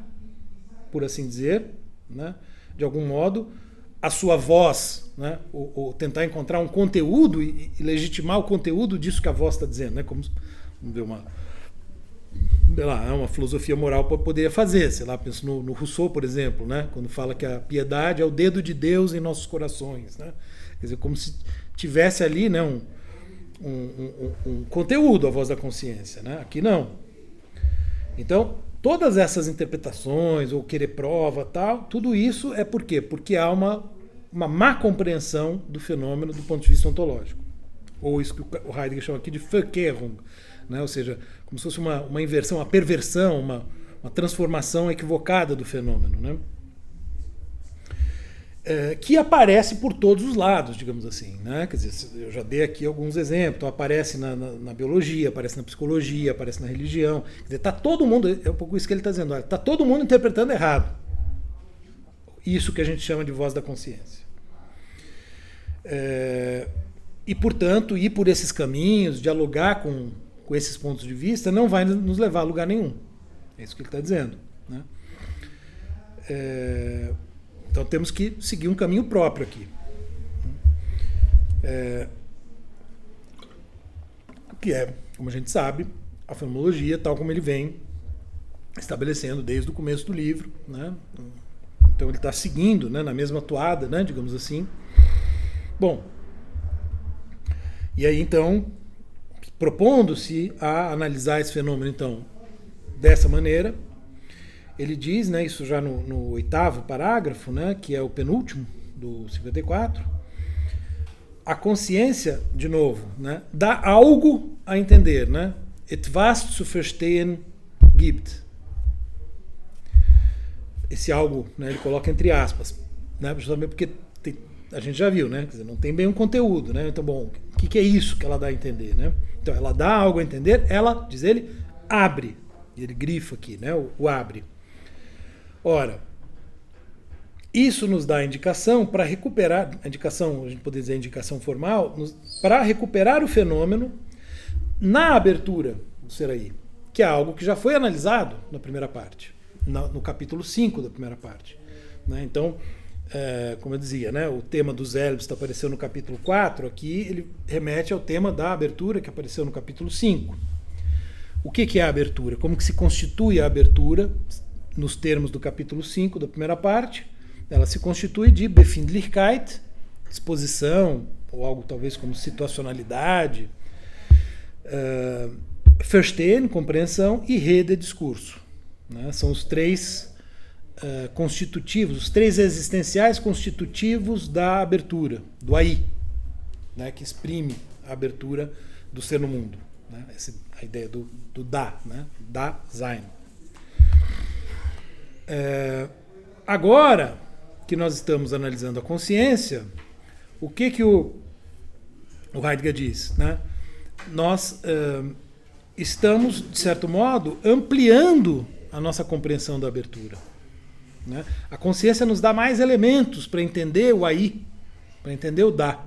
por assim dizer, né, de algum modo, a sua voz, né, ou tentar encontrar um conteúdo e legitimar o conteúdo disso que a voz está dizendo, né, como uma filosofia moral poderia fazer. Sei lá, penso no Rousseau, por exemplo, né, quando fala que a piedade é o dedo de Deus em nossos corações. Né, quer dizer, como se tivesse ali, né, um conteúdo, a voz da consciência. Né, aqui não. Então, todas essas interpretações, ou querer prova, tal, tudo isso é por quê? Porque há uma má compreensão do fenômeno do ponto de vista ontológico. Ou isso que o Heidegger chama aqui de Verkehrung, né? Ou seja, como se fosse uma inversão, uma perversão, uma transformação equivocada do fenômeno. Né? Que aparece por todos os lados, digamos assim. Né? Quer dizer, eu já dei aqui alguns exemplos. Então, aparece na biologia, aparece na psicologia, aparece na religião. Quer dizer, está todo mundo, é um pouco isso que ele está dizendo, está todo mundo interpretando errado. Isso que a gente chama de voz da consciência. E, portanto, ir por esses caminhos, dialogar com esses pontos de vista, não vai nos levar a lugar nenhum. É isso que ele está dizendo. Né? Então temos que seguir um caminho próprio aqui. que é, como a gente sabe, a fenomenologia tal como ele vem estabelecendo desde o começo do livro, né? Então ele está seguindo, né, na mesma toada, né, digamos assim. Bom, e aí então, propondo-se a analisar esse fenômeno então dessa maneira, ele diz, né, isso já no 8º parágrafo, né, que é o penúltimo do 54, a consciência, de novo, né, dá algo a entender, né? Etwas zu verstehen gibt. Esse algo, né, ele coloca entre aspas, né, justamente porque a gente já viu, né, quer dizer, não tem bem um conteúdo, né? Então, bom, o que é isso que ela dá a entender, né? Então, ela dá algo a entender, ela, diz ele, abre. E ele grifa aqui, né, o abre. Ora, isso nos dá a indicação para recuperar, a indicação, a gente poderia dizer a indicação formal, para recuperar o fenômeno na abertura do Seraí, que é algo que já foi analisado na primeira parte, no capítulo 5 da primeira parte. Né? Então, como eu dizia, né, o tema dos élibes apareceu no capítulo 4, aqui ele remete ao tema da abertura que apareceu no capítulo 5. O que é a abertura? Como que se constitui a abertura nos termos do capítulo 5 da primeira parte? Ela se constitui de Befindlichkeit, disposição, ou algo talvez como situacionalidade, Verstehen, compreensão, e Rede, discurso. Né? São os três constitutivos, os três existenciais constitutivos da abertura, do aí, né? Que exprime a abertura do ser no mundo. Né? A ideia do da, né? Da sein. Agora que nós estamos analisando a consciência, o que o Heidegger diz? Né? Nós estamos, de certo modo, ampliando a nossa compreensão da abertura. Né? A consciência nos dá mais elementos para entender o aí, para entender o da.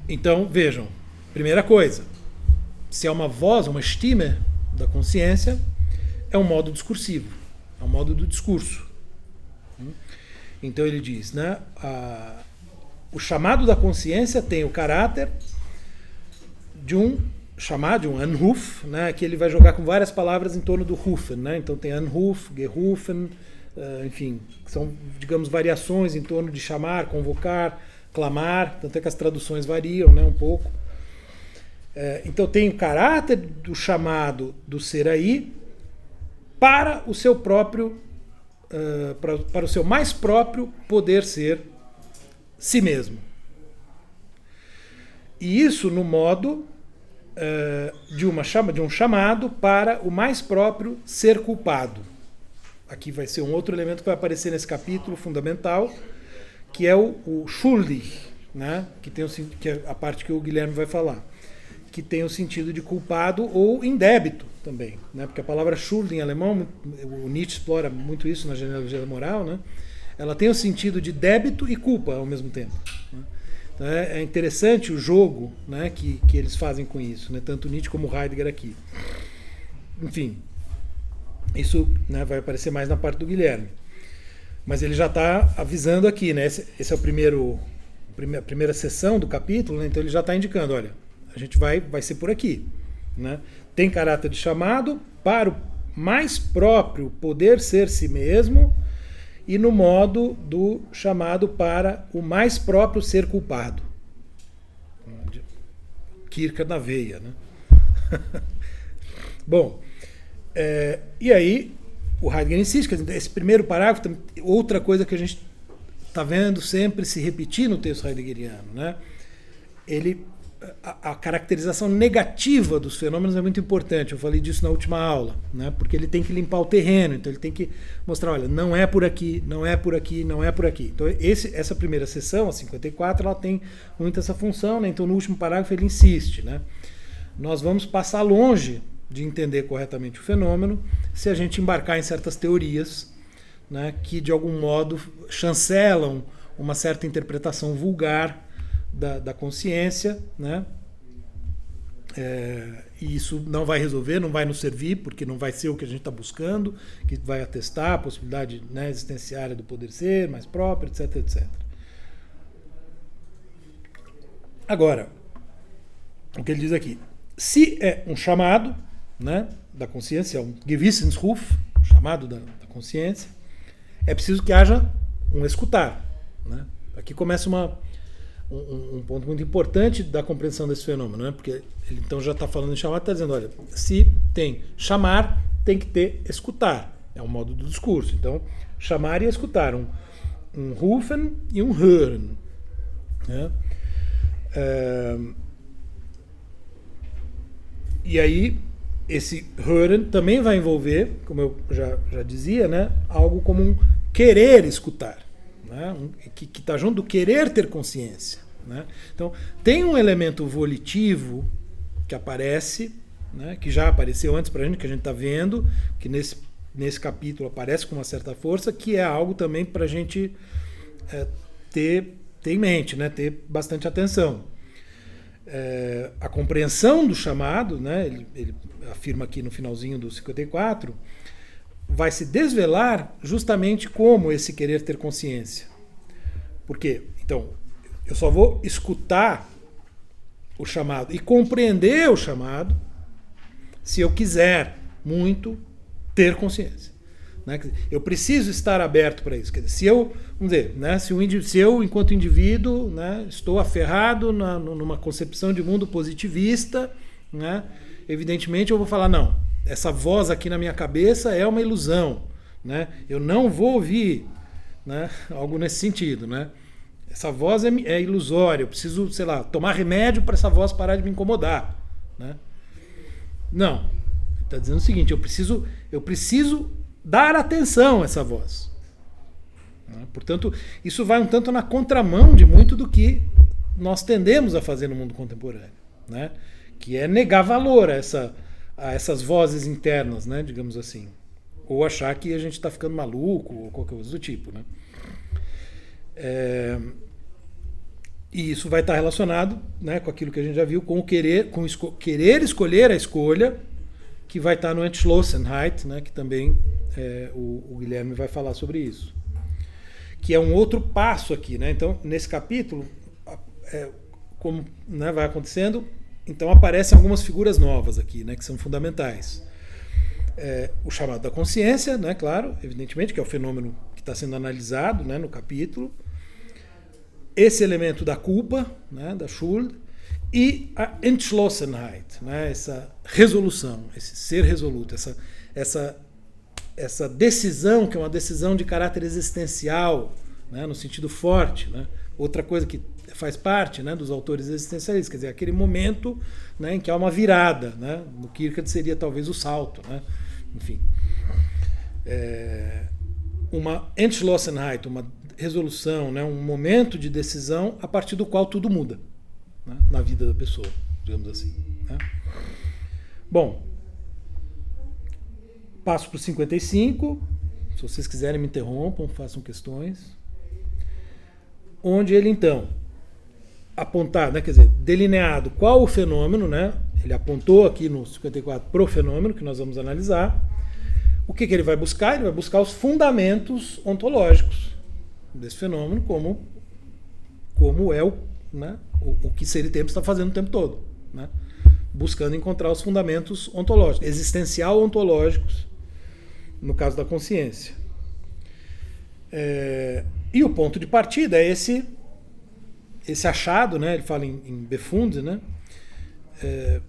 Então, vejam, primeira coisa, se é uma voz, uma Stimme da consciência, é um modo discursivo, é um modo do discurso. Então ele diz, né, o chamado da consciência tem o caráter de um chamado, de um Anruf, né, que ele vai jogar com várias palavras em torno do Rufen. Né? Então tem Anruf, Gerufen, enfim, são, digamos, variações em torno de chamar, convocar, clamar, tanto é que as traduções variam, né, um pouco. Então tem o caráter do chamado do ser aí para o seu próprio, para o seu mais próprio poder ser si mesmo. E isso no modo de um chamado para o mais próprio ser culpado. Aqui vai ser um outro elemento que vai aparecer nesse capítulo fundamental, que é o schuldig, né? Que é a parte que o Guilherme vai falar, que tem o sentido de culpado ou indébito também, né? Porque a palavra Schuld em alemão, o Nietzsche explora muito isso na genealogia da moral, né? Ela tem o sentido de débito e culpa ao mesmo tempo. Né? Então é interessante o jogo, né, que eles fazem com isso, né? Tanto Nietzsche como Heidegger aqui. Enfim, isso, né, vai aparecer mais na parte do Guilherme. Mas ele já está avisando aqui, né? Esse é a primeira sessão do capítulo, né? Então ele já está indicando, olha, a gente vai ser por aqui. Né? Tem caráter de chamado para o mais próprio poder ser si mesmo e no modo do chamado para o mais próprio ser culpado. Kircher na veia. Né? Bom, e aí o Heidegger insiste, quer dizer, esse primeiro parágrafo, outra coisa que a gente está vendo sempre se repetir no texto heideggeriano, né? A caracterização negativa dos fenômenos é muito importante. Eu falei disso na última aula, né? Porque ele tem que limpar o terreno, então ele tem que mostrar, olha, não é por aqui, não é por aqui, não é por aqui. Então essa primeira sessão, a 54, ela tem muito essa função, né? Então no último parágrafo ele insiste, né? Nós vamos passar longe de entender corretamente o fenômeno se a gente embarcar em certas teorias, né, que de algum modo chancelam uma certa interpretação vulgar da consciência, né? E isso não vai resolver, não vai nos servir, porque não vai ser o que a gente está buscando, que vai atestar a possibilidade, né, existenciária do poder ser, mais próprio, etc, etc. Agora, o que ele diz aqui. Se é um chamado, né, da consciência, é um Gewissensruf, chamado da consciência, é preciso que haja um escutar. Né? Aqui começa um ponto muito importante da compreensão desse fenômeno, né? Porque ele então já está falando em chamar, está dizendo, olha, se tem chamar, tem que ter escutar. É um modo do discurso. Então, chamar e escutar. Um rufen e um hören. Né? E aí, esse hören também vai envolver, como eu já dizia, né? Algo como um querer escutar. Né? Que está junto do querer ter consciência. Né? Então, tem um elemento volitivo que aparece, né? Que já apareceu antes para a gente, que a gente está vendo, que nesse capítulo aparece com uma certa força, que é algo também para a gente ter em mente, né? Ter bastante atenção. A compreensão do chamado, né? Ele afirma aqui no finalzinho do 54, vai se desvelar justamente como esse querer ter consciência. Por quê? Então, eu só vou escutar o chamado e compreender o chamado se eu quiser muito ter consciência. Né? Eu preciso estar aberto para isso. Quer dizer, se eu, vamos dizer, né, se eu enquanto indivíduo, né, estou aferrado numa concepção de mundo positivista, né, evidentemente eu vou falar, não, essa voz aqui na minha cabeça é uma ilusão, né? Eu não vou ouvir, né, algo nesse sentido, né? Essa voz é ilusória, eu preciso, sei lá, tomar remédio para essa voz parar de me incomodar, né? Não, ele está dizendo o seguinte, eu preciso dar atenção a essa voz. Né? Portanto, isso vai um tanto na contramão de muito do que nós tendemos a fazer no mundo contemporâneo, né? Que é negar valor a essas vozes internas, né, digamos assim. Ou achar que a gente está ficando maluco, ou qualquer coisa do tipo. Né? E isso vai estar relacionado, né, com aquilo que a gente já viu, com o querer escolher a escolha, que vai estar no Entschlossenheit, né, que também o Guilherme vai falar sobre isso. Que é um outro passo aqui. Né? Então, nesse capítulo, como, né, vai acontecendo, então aparecem algumas figuras novas aqui, né, que são fundamentais. O chamado da consciência, né, claro, evidentemente, que é o fenômeno que está sendo analisado, né, no capítulo. Esse elemento da culpa, né, da Schuld, e a Entschlossenheit, né, essa resolução, esse ser resoluto, essa decisão, que é uma decisão de caráter existencial, né, no sentido forte. Né? Outra coisa que faz parte, né, dos autores existencialistas, quer dizer, aquele momento, né, em que há uma virada. Né? No Kierkegaard seria talvez o salto. Né? Enfim. Uma Entschlossenheit, uma resolução, né, um momento de decisão a partir do qual tudo muda, né, na vida da pessoa, digamos assim. Né? Bom, passo para o 55. Se vocês quiserem me interrompam, façam questões. Onde ele então apontar, né, quer dizer, delineado qual o fenômeno, né? Ele apontou aqui no 54 pro fenômeno que nós vamos analisar. O que ele vai buscar? Ele vai buscar os fundamentos ontológicos desse fenômeno, como é né, o que Ser e Tempo está fazendo o tempo todo, né? Buscando encontrar os fundamentos ontológicos, existencial ontológicos, no caso da consciência. E o ponto de partida é esse achado, né? Ele fala em Befund, né?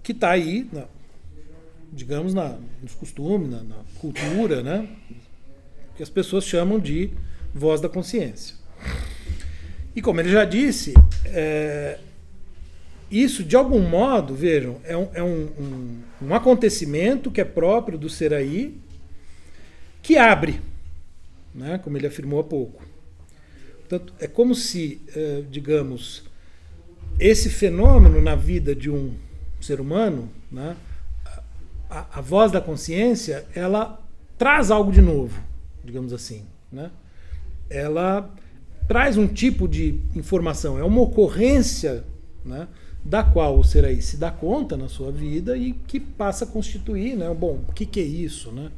Que está aí, digamos, nos costumes, na cultura, né? Que as pessoas chamam de voz da consciência. E como ele já disse, isso, de algum modo, vejam, é um acontecimento que é próprio do Seraí, que abre, né? Como ele afirmou há pouco. Portanto, é como se, digamos, esse fenômeno na vida de um ser humano, né, a voz da consciência, ela traz algo de novo, digamos assim. Né? Ela traz um tipo de informação, é uma ocorrência, né, da qual o Seraí se dá conta na sua vida e que passa a constituir, né, bom, o que é isso? Né?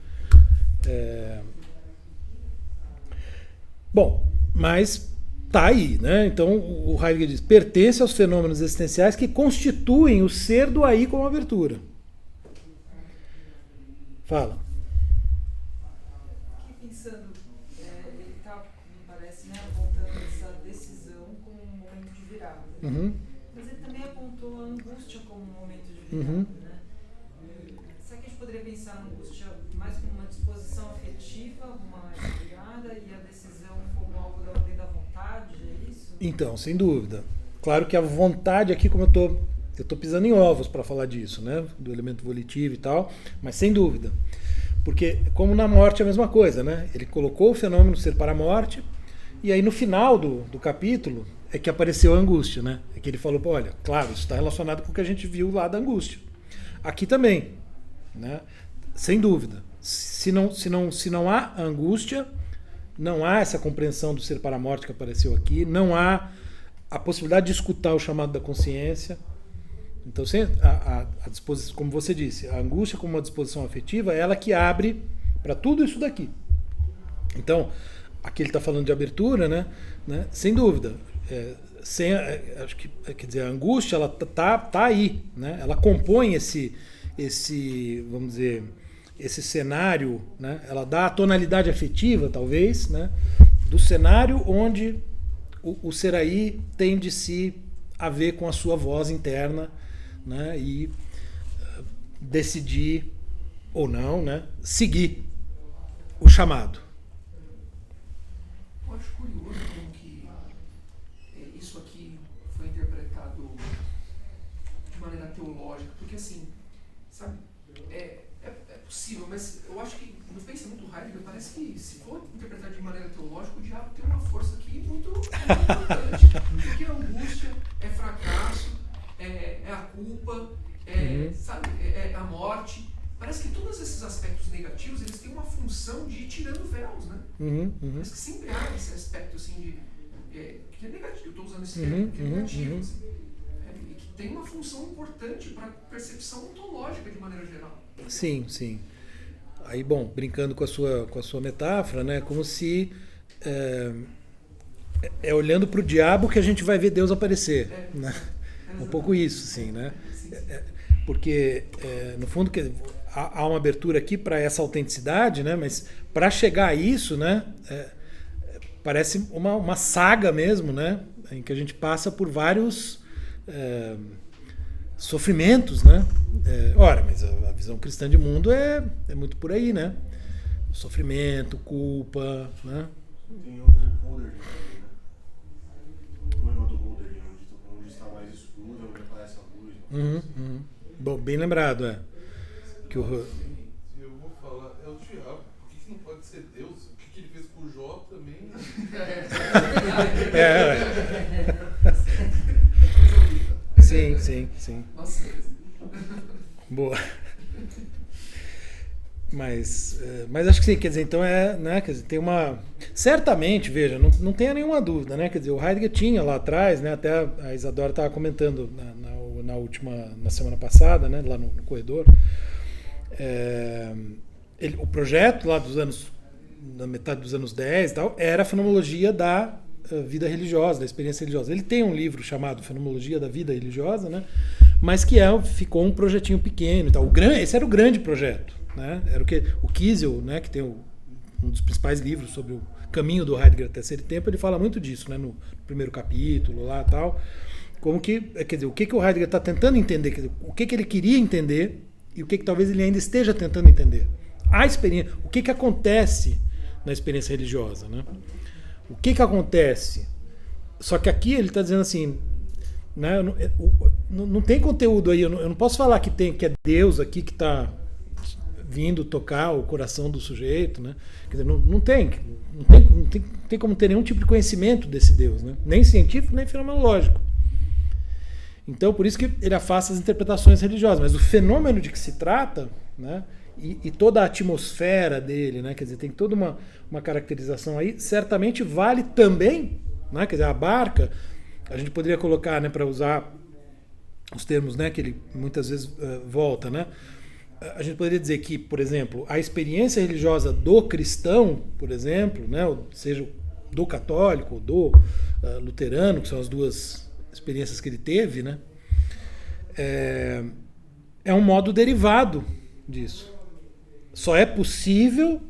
Bom, mas tá aí, né? Então o Heidegger diz, pertence aos fenômenos existenciais que constituem o ser do aí como abertura. Fala. Fiquei pensando, ele está, me parece, né, apontando essa decisão como um momento de virada. Uhum. Mas ele também apontou a angústia como um momento de virada. Uhum. Né? Será que a gente poderia pensar na angústia mais como uma disposição afetiva, uma virada, e a decisão como algo da ordem da vontade? É isso? Então, sem dúvida. Claro que a vontade aqui, como eu estou pisando em ovos para falar disso, né? Do elemento volitivo e tal, mas sem dúvida. Porque, como na morte é a mesma coisa, né? Ele colocou o fenômeno ser para a morte, e aí no final do capítulo é que apareceu a angústia, né? É que ele falou, olha, claro, isso está relacionado com o que a gente viu lá da angústia. Aqui também, né? Sem dúvida. Se não há angústia, não há essa compreensão do ser para a morte que apareceu aqui, não há a possibilidade de escutar o chamado da consciência. Então, a disposição, como você disse, a angústia como uma disposição afetiva é ela que abre para tudo isso daqui. Então, aqui ele está falando de abertura, né? Sem dúvida. Acho que, quer dizer, a angústia ela tá aí, né? Ela compõe esse, vamos dizer, esse cenário, né? Ela dá a tonalidade afetiva, talvez, né? Do cenário onde o ser aí tem de se haver com a sua voz interna, né? E decidir ou não, né? Seguir o chamado. Eu acho curioso como que isso aqui foi interpretado de maneira teológica, porque assim, sabe, é possível, mas eu acho que no pensamento do Heidegger parece que se for interpretado de maneira teológica, o diabo tem uma força aqui muito importante, porque a angústia é fracasso, é a culpa, sabe, é a morte. Parece que todos esses aspectos negativos, eles têm uma função de ir tirando véus, né? Parece que sempre há esse aspecto assim que é negativo. Eu estou usando esse termo que é negativo, assim, e que tem uma função importante para a percepção ontológica de maneira geral. Sim, sim. Aí, bom, brincando com a sua metáfora, né? Como se olhando para o diabo que a gente vai ver Deus aparecer, né? Um pouco isso, sim, né? Porque, no fundo, há uma abertura aqui para essa autenticidade, né? Mas para chegar a isso, né? Parece uma saga mesmo, né? Em que a gente passa por vários sofrimentos, né? Ora, mas a visão cristã de mundo é muito por aí, né? Sofrimento, culpa, né? Tem outro Holder, né? O poema do Holder, onde está mais escuro, onde aparece a luz. Bom, bem lembrado, que eu vou falar, é o diabo. Por que não pode ser Deus? O que ele fez com o Jó também? Sim. Boa. Mas acho que sim, quer dizer, então né, quer dizer, tem uma... Certamente, veja, não tenha nenhuma dúvida, né, quer dizer, o Heidegger tinha lá atrás, né, até a Isadora estava comentando na semana passada, né, lá no corredor, o projeto lá na metade dos anos 10 e tal, era a fenomenologia da vida religiosa, da experiência religiosa. Ele tem um livro chamado Fenomenologia da Vida Religiosa, né, mas que ficou um projetinho pequeno e tal. Esse era o grande projeto. Né? Era o Kiesel, né, que tem um dos principais livros sobre o caminho do Heidegger até Ser e Tempo, ele fala muito disso, né, no primeiro capítulo lá tal, como que, quer dizer, o que o Heidegger está tentando entender, quer dizer, o que ele queria entender e o que talvez ele ainda esteja tentando entender. A experiência, o que acontece na experiência religiosa, né? O que acontece? Só que aqui ele está dizendo assim, né, não tem conteúdo aí, eu não posso falar que é Deus aqui que está vindo tocar o coração do sujeito, né? Quer dizer, não tem como ter nenhum tipo de conhecimento desse Deus, né? Nem científico, nem fenomenológico. Então, por isso que ele afasta as interpretações religiosas. Mas o fenômeno de que se trata, né? E toda a atmosfera dele, né? Quer dizer, tem toda uma caracterização aí, certamente vale também, né? Quer dizer, a barca, a gente poderia colocar, né, para usar os termos, né, que ele muitas vezes volta, né? A gente poderia dizer que, por exemplo, a experiência religiosa do cristão, por exemplo, né, ou seja, do católico, do luterano, que são as duas experiências que ele teve, né? É um modo derivado disso. Só é possível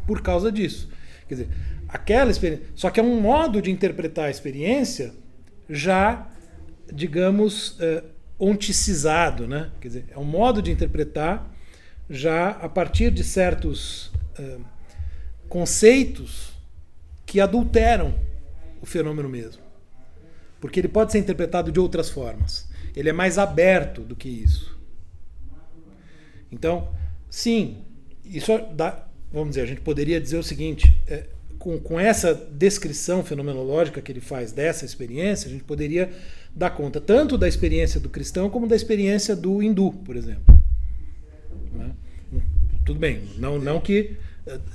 por causa disso. Quer dizer, aquela experiência. Só que é um modo de interpretar a experiência já, digamos, onticizado, né? Quer dizer, é um modo de interpretar já a partir de certos conceitos que adulteram o fenômeno mesmo. Porque ele pode ser interpretado de outras formas. Ele é mais aberto do que isso. Então, sim, isso dá, vamos dizer, a gente poderia dizer o seguinte, com essa descrição fenomenológica que ele faz dessa experiência, a gente poderia dar conta tanto da experiência do cristão como da experiência do hindu, por exemplo. Né? Tudo bem, não que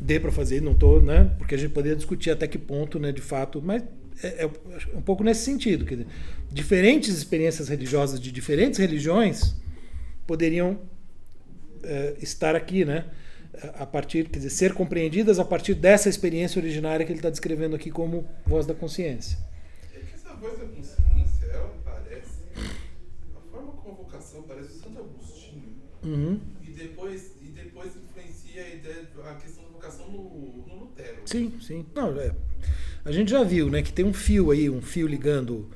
dê para fazer, não estou, né? Porque a gente poderia discutir até que ponto, né, de fato, mas é um pouco nesse sentido. Quer dizer, diferentes experiências religiosas de diferentes religiões poderiam estar aqui, né? A partir, quer dizer, ser compreendidas a partir dessa experiência originária que ele está descrevendo aqui como voz da consciência. É que essa voz da consciência, ela parece, a forma como a vocação parece o Santo Agostinho, Uhum. e depois influencia a questão da vocação no Lutero. Sim, sim. Não, a gente já viu, né, que tem um fio ligando,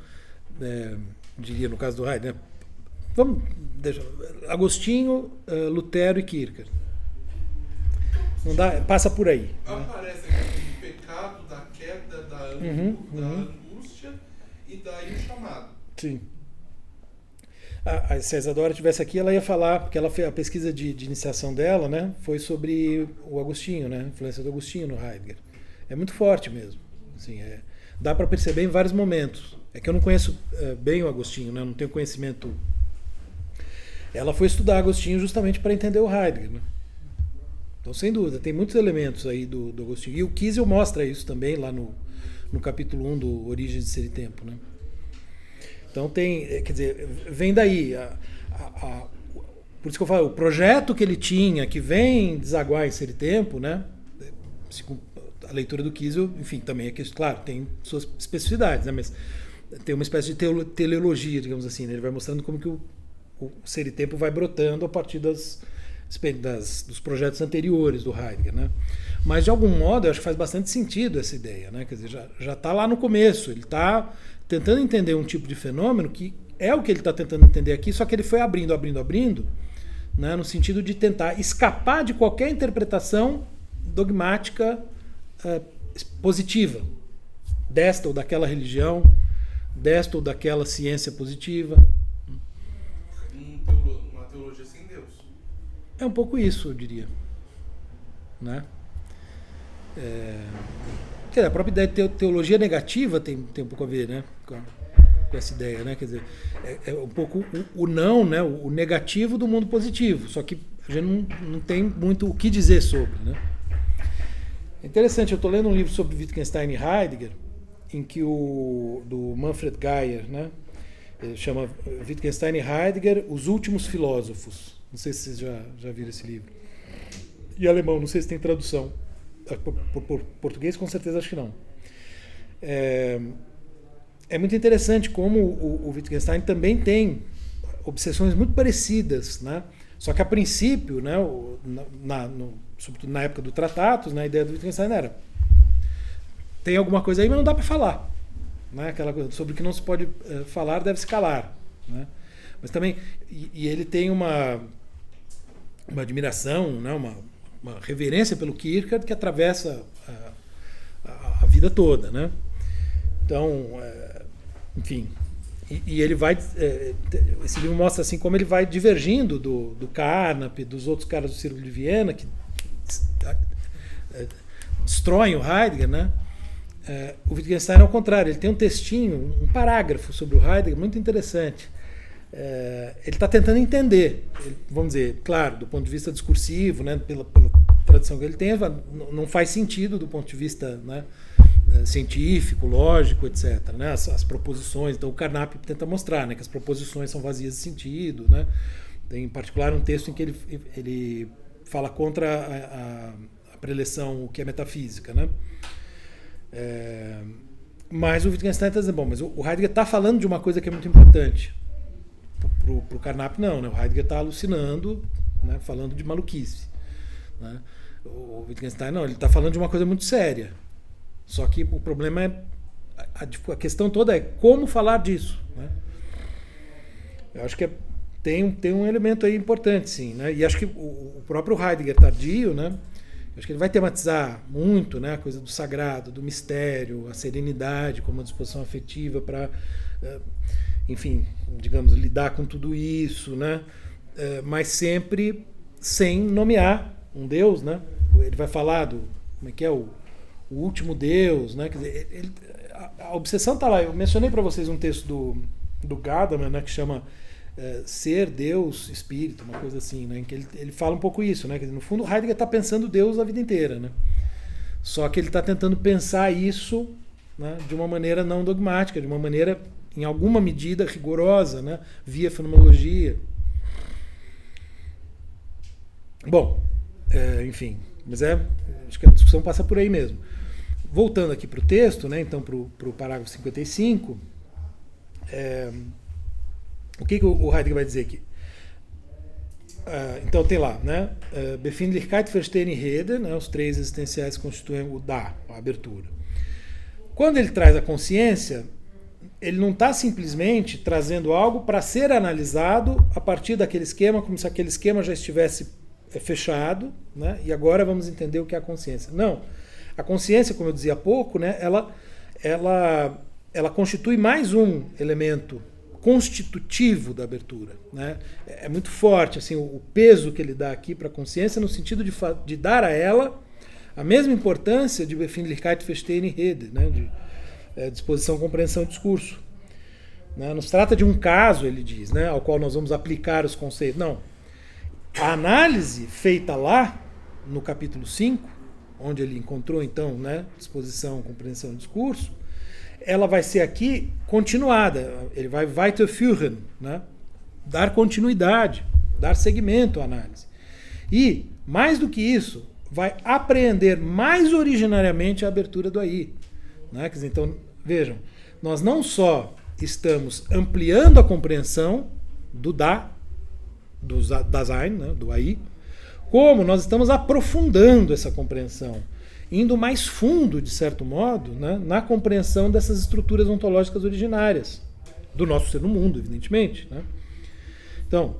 diria no caso do Heidegger, né? Vamos deixar, Agostinho, Lutero e Kierkegaard. Não dá, passa por aí. Aparece a questão do pecado, da queda, da angústia e daí o chamado. Sim. Se a Isadora estivesse aqui, ela ia falar, porque ela fez a pesquisa de iniciação dela, né, foi sobre o Agostinho, né, a influência do Agostinho no Heidegger. É muito forte mesmo. Assim, dá para perceber em vários momentos. É que eu não conheço bem o Agostinho, né, não tenho conhecimento. Ela foi estudar Agostinho justamente para entender o Heidegger, né? Então, sem dúvida, tem muitos elementos aí do Agostinho. E o Kiesel mostra isso também lá no capítulo 1 do Origens de Ser e Tempo, né? Então tem, quer dizer, vem daí. Por isso que eu falo, o projeto que ele tinha, que vem desaguar em Ser e Tempo, né? A leitura do Kiesel, enfim, também é que, claro, tem suas especificidades, né? Mas tem uma espécie de teleologia, digamos assim, né? Ele vai mostrando como que o Ser e Tempo vai brotando a partir dos projetos anteriores do Heidegger, né? Mas de algum modo eu acho que faz bastante sentido essa ideia, né? Quer dizer, já está lá no começo, ele está tentando entender um tipo de fenômeno que é o que ele está tentando entender aqui, só que ele foi abrindo, né? No sentido de tentar escapar de qualquer interpretação dogmática positiva desta ou daquela religião, desta ou daquela ciência positiva. Uma teologia sem Deus. É um pouco isso, eu diria. Né? A própria ideia de teologia negativa tem um pouco a ver, né, com essa ideia. Né? Quer dizer, é um pouco o não, né, o negativo do mundo positivo. Só que a gente não tem muito o que dizer sobre. Né? É interessante, eu estou lendo um livro sobre Wittgenstein e Heidegger, em que do Manfred Geyer, né, ele chama Wittgenstein e Heidegger, Os Últimos Filósofos. Não sei se vocês já viram esse livro. E alemão, não sei se tem tradução. Por português, com certeza, acho que não. É muito interessante como o Wittgenstein também tem obsessões muito parecidas, né? Só que a princípio, né, sobretudo na época do Tratatus, né, a ideia do Wittgenstein era: tem alguma coisa aí, mas não dá para falar. Né? Aquela coisa, sobre o que não se pode falar, deve se calar. Né? Mas também, e ele tem uma admiração, né, uma reverência pelo Kierkegaard que atravessa a vida toda. Né? Então, enfim, e ele vai, esse livro mostra assim como ele vai divergindo do Carnap, dos outros caras do Círculo de Viena, que destroem o Heidegger, né? O Wittgenstein, ao contrário, ele tem um textinho, um parágrafo sobre o Heidegger muito interessante. Ele está tentando entender, vamos dizer, claro, do ponto de vista discursivo, né, pela tradição que ele tem, não faz sentido do ponto de vista, né, científico, lógico, etc. Né, as proposições, então o Carnap tenta mostrar, né, que as proposições são vazias de sentido. Né, tem em particular um texto em que ele fala contra a preleção que é metafísica. Né. Mas o Wittgenstein está dizendo, bom, mas o Heidegger está falando de uma coisa que é muito importante. Para o Carnap não, né? O Heidegger está alucinando, né? Falando de maluquice. Né? O Wittgenstein não, ele está falando de uma coisa muito séria. Só que o problema é, a questão toda é como falar disso. Né? Eu acho que tem um elemento aí importante, sim. Né? E acho que o próprio Heidegger tardio, né? Acho que ele vai tematizar muito, né, a coisa do sagrado, do mistério, a serenidade como uma disposição afetiva para, enfim, digamos, lidar com tudo isso, né, mas sempre sem nomear um Deus, né? Ele vai falar do, como é que é, o último Deus, né? Quer dizer, a obsessão está lá. Eu mencionei para vocês um texto do Gadamer, né, que chama Ser, Deus, Espírito, uma coisa assim, né, em que ele fala um pouco isso, né, que no fundo Heidegger está pensando Deus a vida inteira, né, só que ele está tentando pensar isso, né, de uma maneira não dogmática, de uma maneira em alguma medida rigorosa, né, via fenomenologia. Bom, enfim, mas acho que a discussão passa por aí mesmo. Voltando aqui para o texto, né, então para o parágrafo 55, o que o Heidegger vai dizer aqui? Então tem lá, né? Befindlichkeit, Verstehen e Rede, né? Os três existenciais constituem o Da, a abertura. Quando ele traz a consciência, ele não está simplesmente trazendo algo para ser analisado a partir daquele esquema, como se aquele esquema já estivesse fechado, né? E agora vamos entender o que é a consciência. Não. A consciência, como eu dizia há pouco, né? Ela constitui mais um elemento constitutivo da abertura, né? É muito forte assim, o peso que ele dá aqui para a consciência no sentido de dar a ela a mesma importância de Befindlichkeit, Verstehen e Rede, né? De disposição, compreensão e discurso. Né? Não se trata de um caso, ele diz, né? Ao qual nós vamos aplicar os conceitos. Não. A análise feita lá, no capítulo 5, onde ele encontrou, então, né? Disposição, compreensão e discurso, ela vai ser aqui continuada. Ele vai weiterführen, né? Dar continuidade, dar seguimento à análise. E, mais do que isso, vai apreender mais originariamente a abertura do aí. Né? Quer dizer, então, vejam, nós não só estamos ampliando a compreensão do da, do Dasein, né? Do aí, como nós estamos aprofundando essa compreensão, indo mais fundo, de certo modo, né, na compreensão dessas estruturas ontológicas originárias do nosso ser no mundo, evidentemente. Né? Então,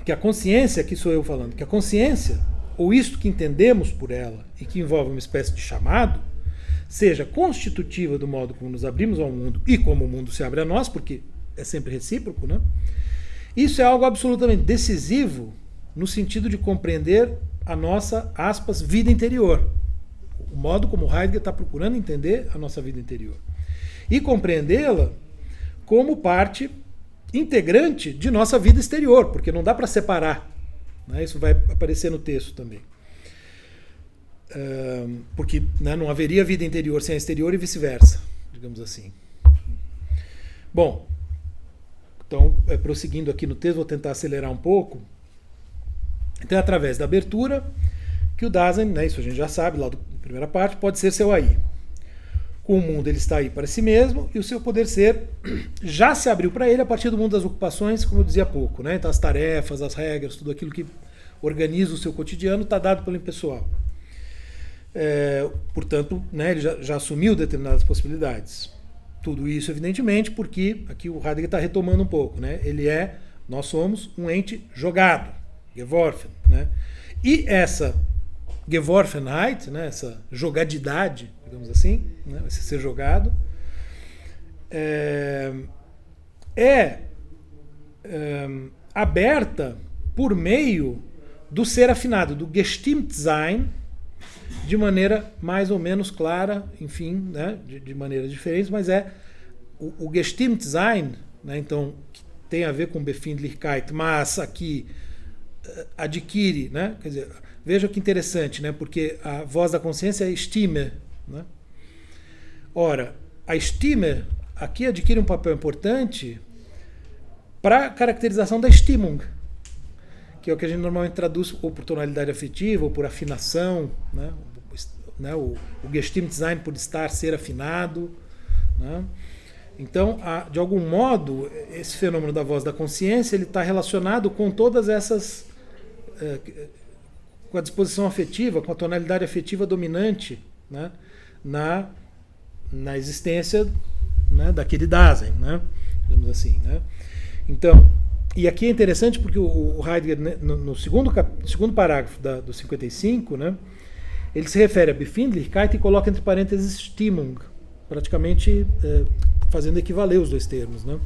que a consciência, aqui sou eu falando, que a consciência, ou isto que entendemos por ela e que envolve uma espécie de chamado, seja constitutiva do modo como nos abrimos ao mundo e como o mundo se abre a nós, porque é sempre recíproco, né? Isso é algo absolutamente decisivo no sentido de compreender a nossa, aspas, vida interior. O modo como Heidegger está procurando entender a nossa vida interior. E compreendê-la como parte integrante de nossa vida exterior, porque não dá para separar. Né? Isso vai aparecer no texto também. Porque, né, não haveria vida interior sem a exterior e vice-versa, digamos assim. Bom, então, prosseguindo aqui no texto, vou tentar acelerar um pouco. Então é através da abertura que o Dasein, né, isso a gente já sabe, lá da primeira parte, pode ser seu aí. Com o mundo ele está aí para si mesmo e o seu poder ser já se abriu para ele a partir do mundo das ocupações, como eu dizia há pouco. Né? Então as tarefas, as regras, tudo aquilo que organiza o seu cotidiano está dado pelo impessoal. Portanto, né, ele já assumiu determinadas possibilidades. Tudo isso, evidentemente, porque aqui o Heidegger está retomando um pouco. Né? Nós somos um ente jogado, geworfen. Né? E essa Geworfenheit, né, essa jogadidade, digamos assim, né, esse ser jogado, aberta por meio do ser afinado, do Gestimmtsein, de maneira mais ou menos clara, enfim, né, de maneiras diferentes, mas o Gestimmtsein, né, então, que tem a ver com Befindlichkeit, mas aqui adquire, né, quer dizer, veja que interessante, né, porque a voz da consciência é Stimme. Né? Ora, a Stimme aqui adquire um papel importante para a caracterização da Stimmung, que é o que a gente normalmente traduz ou por tonalidade afetiva ou por afinação, né? né? O Gestimmtsein por ser afinado, né? Então, de algum modo, esse fenômeno da voz da consciência ele está relacionado com todas essas, com a disposição afetiva, com a tonalidade afetiva dominante, né? na existência, né? Daquele Dasein, né? Digamos assim, né? Então, e aqui é interessante porque o Heidegger, né, no segundo parágrafo do 55, né, ele se refere a Befindlichkeit e coloca entre parênteses Stimmung, praticamente fazendo equivaler os dois termos, né?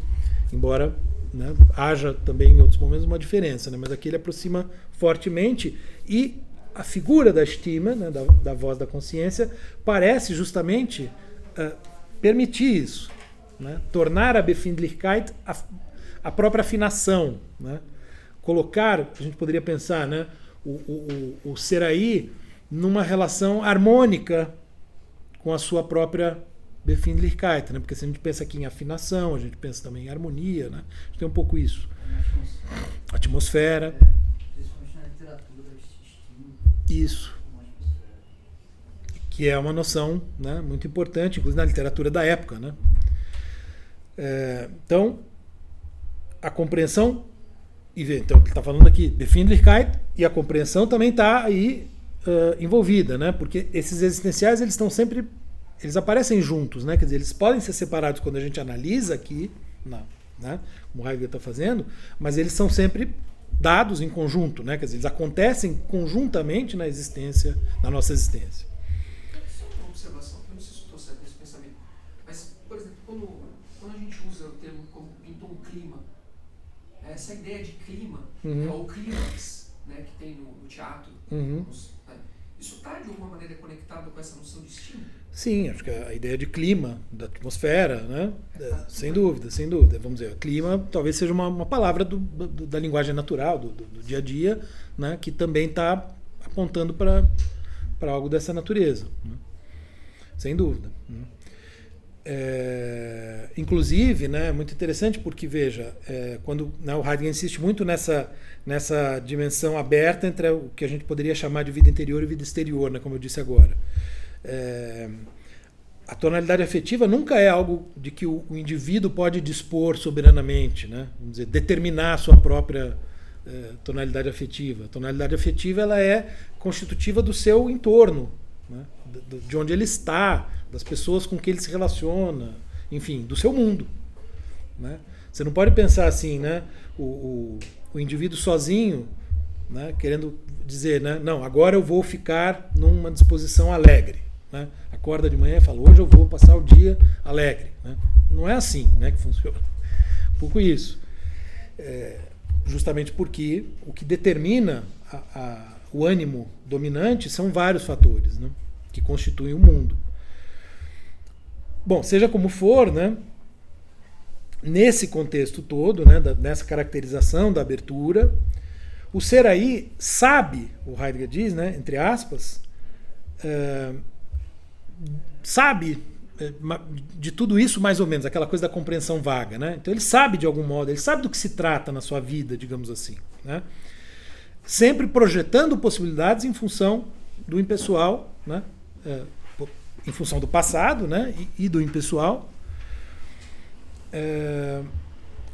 Embora, né, haja também em outros momentos uma diferença, né? Mas aqui ele aproxima fortemente e a figura da Stimme, né, da voz da consciência, parece justamente permitir isso, né? Tornar a Befindlichkeit a própria afinação, né? Colocar, a gente poderia pensar, né, o ser aí numa relação harmônica com a sua própria Befindlichkeit, né? Porque se a gente pensa aqui em afinação, a gente pensa também em harmonia, né? A gente tem um pouco isso. Atmosfera. Principalmente na literatura, isso. Que é uma noção, né, muito importante, inclusive na literatura da época, né? Então, a compreensão, então ele está falando aqui, Befindlichkeit, e a compreensão também está aí envolvida, né? Porque esses existenciais eles estão sempre, eles aparecem juntos, né? Quer dizer, eles podem ser separados quando a gente analisa aqui, né? Como o Heidegger está fazendo, mas eles são sempre dados em conjunto, né? Quer dizer, eles acontecem conjuntamente na existência, na nossa existência. Só uma observação, eu não sei se estou certo nesse pensamento, mas, por exemplo, quando a gente usa o termo como pintou um clima, essa ideia de clima, o clímax, né, que tem no teatro, isso está de alguma maneira conectado com essa noção de estímulo? Sim, acho que a ideia de clima, da atmosfera, né? Sem dúvida, sem dúvida. Vamos dizer, clima talvez seja uma palavra da linguagem natural, do dia a dia, né? Que também está apontando para algo dessa natureza, né? Sem dúvida. Inclusive, né, muito interessante porque, veja, quando, né, o Heidegger insiste muito nessa dimensão aberta entre o que a gente poderia chamar de vida interior e vida exterior, né, como eu disse agora. A tonalidade afetiva nunca é algo de que o indivíduo pode dispor soberanamente, né, vamos dizer, determinar a sua própria tonalidade afetiva. A tonalidade afetiva ela é constitutiva do seu entorno, né, de onde ele está, das pessoas com que ele se relaciona, enfim, do seu mundo, né? Você não pode pensar assim, né, o indivíduo sozinho, né, querendo dizer, né, não, agora eu vou ficar numa disposição alegre, né? Acorda de manhã e fala, hoje eu vou passar o dia alegre, né? Não é assim, né, que funciona. Um pouco isso. Justamente porque o que determina o ânimo dominante são vários fatores, né, que constituem o mundo. Bom, seja como for, né, nesse contexto todo, né, nessa caracterização da abertura, o ser aí sabe, o Heidegger diz, né, entre aspas, sabe de tudo isso mais ou menos, aquela coisa da compreensão vaga, né? Então ele sabe de algum modo, ele sabe do que se trata na sua vida, digamos assim, né? Sempre projetando possibilidades em função do impessoal, né? Em função do passado, né, e do impessoal.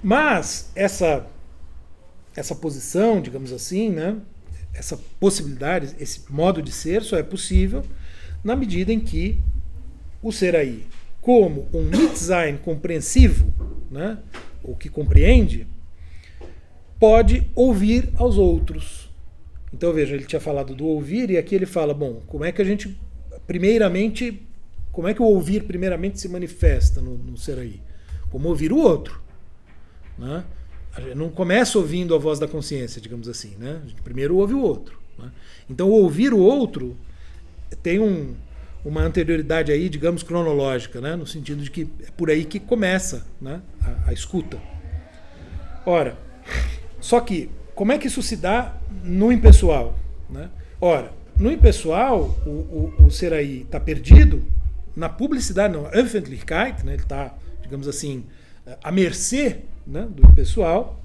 Mas essa posição, digamos assim, né, essa possibilidade, esse modo de ser só é possível na medida em que o ser aí, como um Mitsein compreensivo, né, ou que compreende, pode ouvir aos outros. Então veja, ele tinha falado do ouvir e aqui ele fala, bom, como é que a gente primeiramente, como é que o ouvir primeiramente se manifesta no ser aí? Como ouvir o outro, né? A gente não começa ouvindo a voz da consciência, digamos assim, né? A gente primeiro ouve o outro, né? Então o ouvir o outro tem uma anterioridade aí, digamos, cronológica, né? No sentido de que é por aí que começa, né, a escuta. Ora, só que como é que isso se dá no impessoal, né? Ora, no impessoal, o ser aí está perdido na publicidade, na Öffentlichkeit, né? Ele está, digamos assim, à mercê, né, do impessoal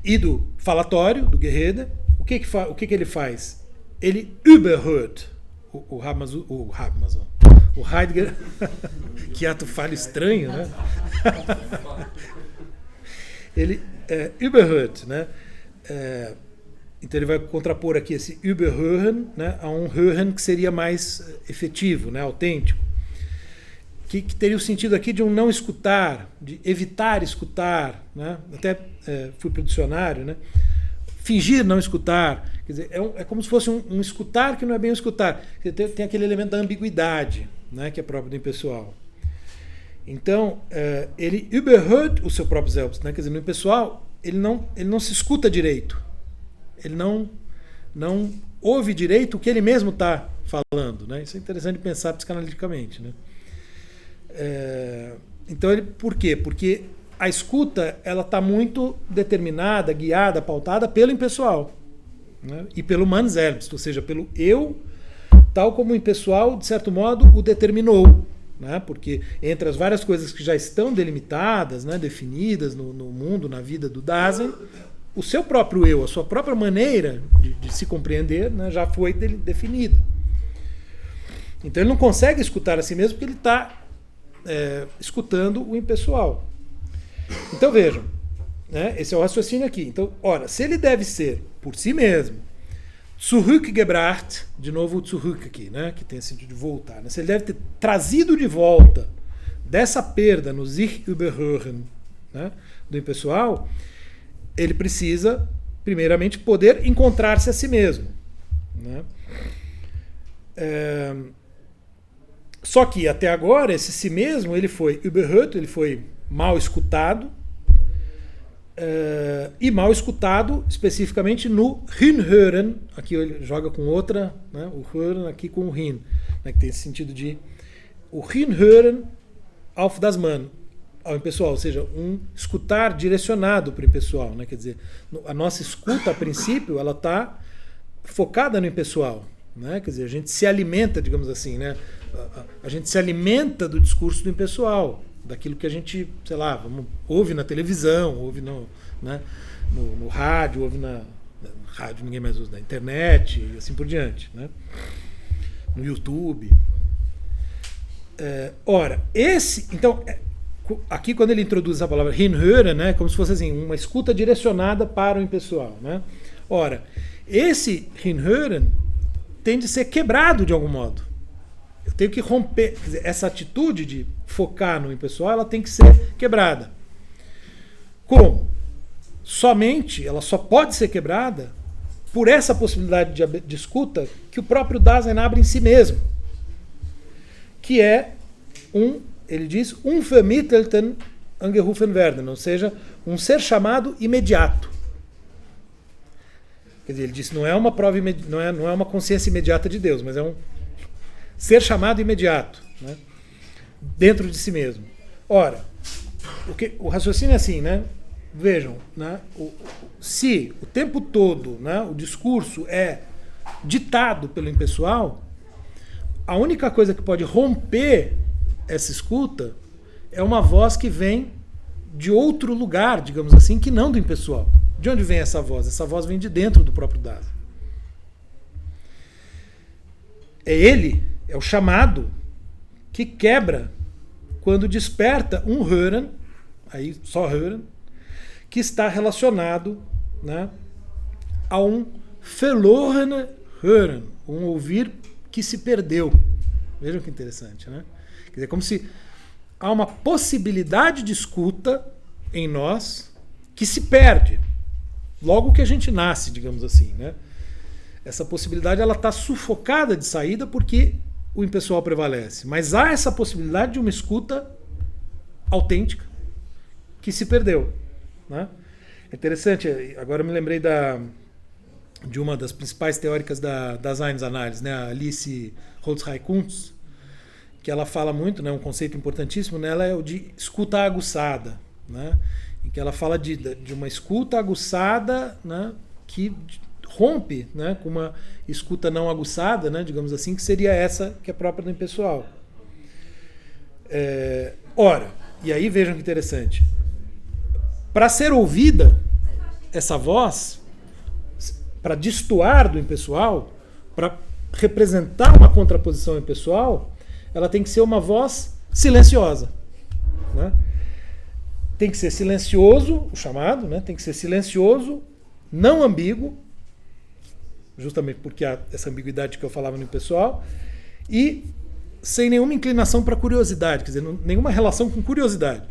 e do falatório, do Gerede. O que ele faz? Ele überhört, o Heidegger, que ato falho estranho, né? Ele überhört, né? Então ele vai contrapor aqui esse überhören, né, a um hören que seria mais efetivo, né, autêntico. Que teria o sentido aqui de um não escutar, de evitar escutar, né? Até fui para o dicionário, né? Fingir não escutar, quer dizer, é como se fosse um escutar que não é bem um escutar. Tem aquele elemento da ambiguidade, né, que é próprio do impessoal. Então, ele überhört o seu próprio Selbst, né? Quer dizer, no impessoal, ele não se escuta direito. Ele não ouve direito o que ele mesmo está falando, né? Isso é interessante de pensar psicanaliticamente, né? Então, por quê? Porque a escuta ela está muito determinada, guiada, pautada pelo impessoal, né? E pelo Man selbst, ou seja, pelo eu, tal como o impessoal, de certo modo, o determinou, né? Porque entre as várias coisas que já estão delimitadas, né, definidas no mundo, na vida do Dasein, o seu próprio eu, a sua própria maneira de se compreender, né, já foi definida. Então ele não consegue escutar a si mesmo porque ele está escutando o impessoal. Então vejam, né, esse é o raciocínio aqui. Então, ora, se ele deve ser por si mesmo, zurückgebracht, de novo o zurück aqui, né, que tem sentido de voltar, né, se ele deve ter trazido de volta dessa perda no sich überhören, né, do impessoal, ele precisa, primeiramente, poder encontrar-se a si mesmo, né? Só que, até agora, esse si mesmo, ele foi überhört, ele foi mal escutado, e mal escutado especificamente no hinhören, aqui ele joga com outra, né, o hören aqui com o hin, né, que tem esse sentido de o hinhören auf das Man, ao impessoal, ou seja, um escutar direcionado para o impessoal, né? Quer dizer, a nossa escuta, a princípio, ela está focada no impessoal, né? Quer dizer, a gente se alimenta, digamos assim, né? A gente se alimenta do discurso do impessoal, daquilo que a gente, sei lá, ouve na televisão, ouve no rádio, ouve no rádio ninguém mais usa, na internet e assim por diante, né? No YouTube. Ora, então, aqui quando ele introduz a palavra hinhören, né, como se fosse assim, uma escuta direcionada para o impessoal, né? Ora, esse hinhören tem de ser quebrado de algum modo. Eu tenho que romper, quer dizer, essa atitude de focar no impessoal, ela tem que ser quebrada. Como? Somente, ela só pode ser quebrada por essa possibilidade de escuta que o próprio Dasein abre em si mesmo, que é ele diz, vermittelten angerufen werden, ou seja, um ser chamado imediato. Quer dizer, ele diz, não é uma prova, não é uma consciência imediata de Deus, mas é um ser chamado imediato, né, dentro de si mesmo. Ora, o raciocínio é assim, né? Vejam, né, se o tempo todo, né, o discurso é ditado pelo impessoal, a única coisa que pode romper essa escuta é uma voz que vem de outro lugar, digamos assim, que não do impessoal. De onde vem essa voz? Essa voz vem de dentro do próprio Dasein. É ele, é o chamado, que quebra quando desperta um hören, aí só hören, que está relacionado, né, a um verlorene hören, um ouvir que se perdeu. Vejam que interessante, né? Quer dizer, como se há uma possibilidade de escuta em nós que se perde logo que a gente nasce, digamos assim, né? Essa possibilidade ela está sufocada de saída porque o impessoal prevalece. Mas há essa possibilidade de uma escuta autêntica que se perdeu, né? É interessante, agora eu me lembrei de uma das principais teóricas da Daseinsanálise, né? A Alice Holzhey-Kuntz, que ela fala muito, né, um conceito importantíssimo nela é o de escuta aguçada, né, em que ela fala de uma escuta aguçada, né, que rompe, né, com uma escuta não aguçada, né, digamos assim, que seria essa que é própria do impessoal. Ora, e aí vejam que interessante, para ser ouvida essa voz, para destoar do impessoal, para representar uma contraposição impessoal, ela tem que ser uma voz silenciosa, né? Tem que ser silencioso, o chamado, né? Tem que ser silencioso, não ambíguo, justamente porque há essa ambiguidade que eu falava no impessoal, e sem nenhuma inclinação para curiosidade, quer dizer, nenhuma relação com curiosidade,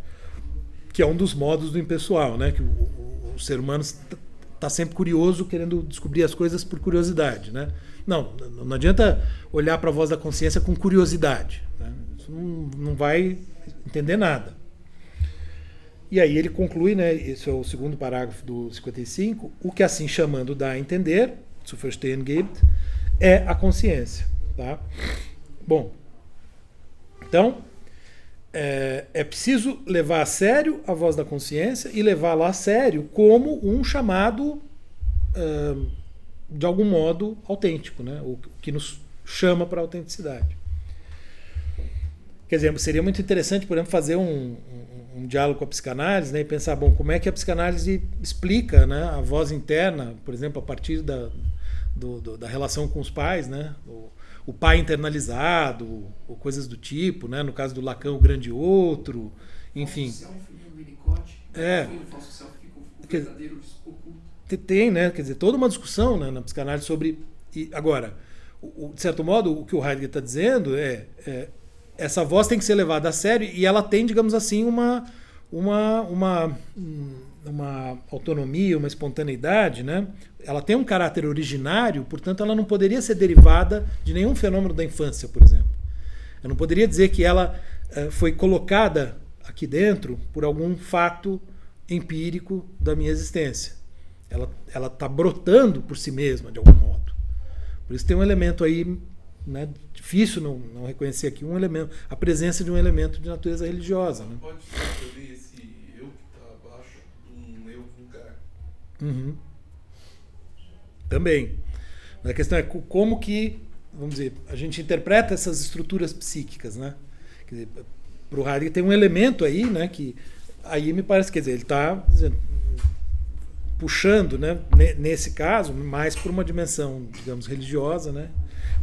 que é um dos modos do impessoal, né? Que o ser humano está sempre curioso, querendo descobrir as coisas por curiosidade, né? Não adianta olhar para a voz da consciência com curiosidade, né? Isso não vai entender nada. E aí ele conclui, né? Esse é o segundo parágrafo do 55, o que assim chamando dá a entender, zu verstehen gibt, é a consciência, tá? Bom, então é preciso levar a sério a voz da consciência e levá-la a sério como um chamado de algum modo autêntico, né? O que nos chama para a autenticidade. Quer dizer, seria muito interessante, por exemplo, fazer um diálogo com a psicanálise, né, e pensar, bom, como é que a psicanálise explica, né, a voz interna, por exemplo, a partir da relação com os pais, né, o pai internalizado, ou coisas do tipo, né, no caso do Lacan, o grande outro, enfim. Tem, né, quer dizer, toda uma discussão, né, na psicanálise sobre... Agora, de certo modo, o que o Heidegger está dizendo essa voz tem que ser levada a sério e ela tem, digamos assim, uma autonomia, uma espontaneidade, né? Ela tem um caráter originário, portanto ela não poderia ser derivada de nenhum fenômeno da infância, por exemplo. Eu não poderia dizer que ela foi colocada aqui dentro por algum fato empírico da minha existência. Ela está brotando por si mesma, de algum modo. Por isso tem um elemento aí, né, difícil não reconhecer aqui a presença de um elemento de natureza religiosa. Né? Pode ser esse eu que está abaixo de um eu vulgar. Uhum. Também. Mas a questão é como que, vamos dizer, a gente interpreta essas estruturas psíquicas, né? Quer dizer, para o Heidegger tem um elemento aí, né, que aí me parece, quer dizer, ele está puxando, né, nesse caso, mais por uma dimensão, digamos, religiosa, né?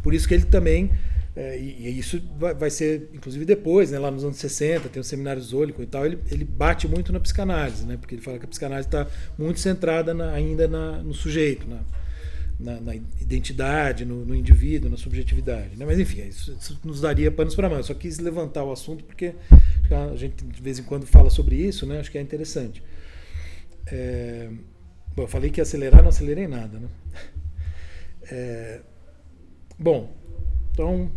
Por isso que ele também, e isso vai ser, inclusive depois, né, lá nos anos 60, tem o seminário Zólico e tal, ele bate muito na psicanálise, né, porque ele fala que a psicanálise está muito centrada ainda no sujeito, na identidade, no indivíduo, na subjetividade. Né? Mas enfim, isso nos daria panos para manga. Eu só quis levantar o assunto porque a gente de vez em quando fala sobre isso, né? Acho que é interessante. Bom, eu falei que ia acelerar, não acelerei nada. Né? Bom, então,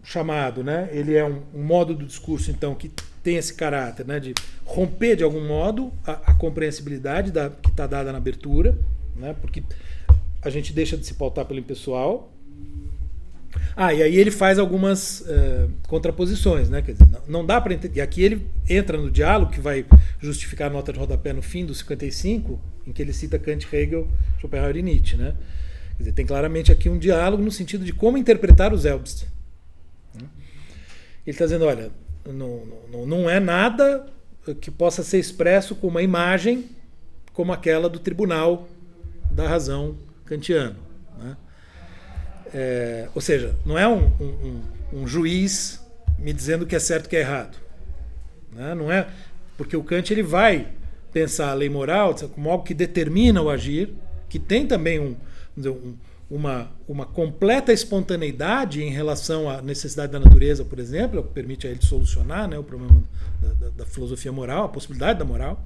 chamado, né? Ele é um modo do discurso, então, que tem esse caráter, né, de romper, de algum modo, a compreensibilidade que está dada na abertura, né? Porque a gente deixa de se pautar pelo impessoal. E aí ele faz algumas contraposições, né? Quer dizer, não dá para entender. E aqui ele entra no diálogo, que vai justificar a nota de rodapé no fim do 55, em que ele cita Kant, Hegel, Schopenhauer e Nietzsche, né? Quer dizer, tem claramente aqui um diálogo no sentido de como interpretar o Selbst. Ele está dizendo, olha, não é nada que possa ser expresso com uma imagem como aquela do tribunal da razão kantiano. Né? Ou seja, não é um juiz me dizendo que é certo e que é errado. Né? Não é, porque o Kant ele vai pensar a lei moral como algo que determina o agir, que tem também uma completa espontaneidade em relação à necessidade da natureza, por exemplo, que permite a ele solucionar, né, o problema da filosofia moral, a possibilidade da moral,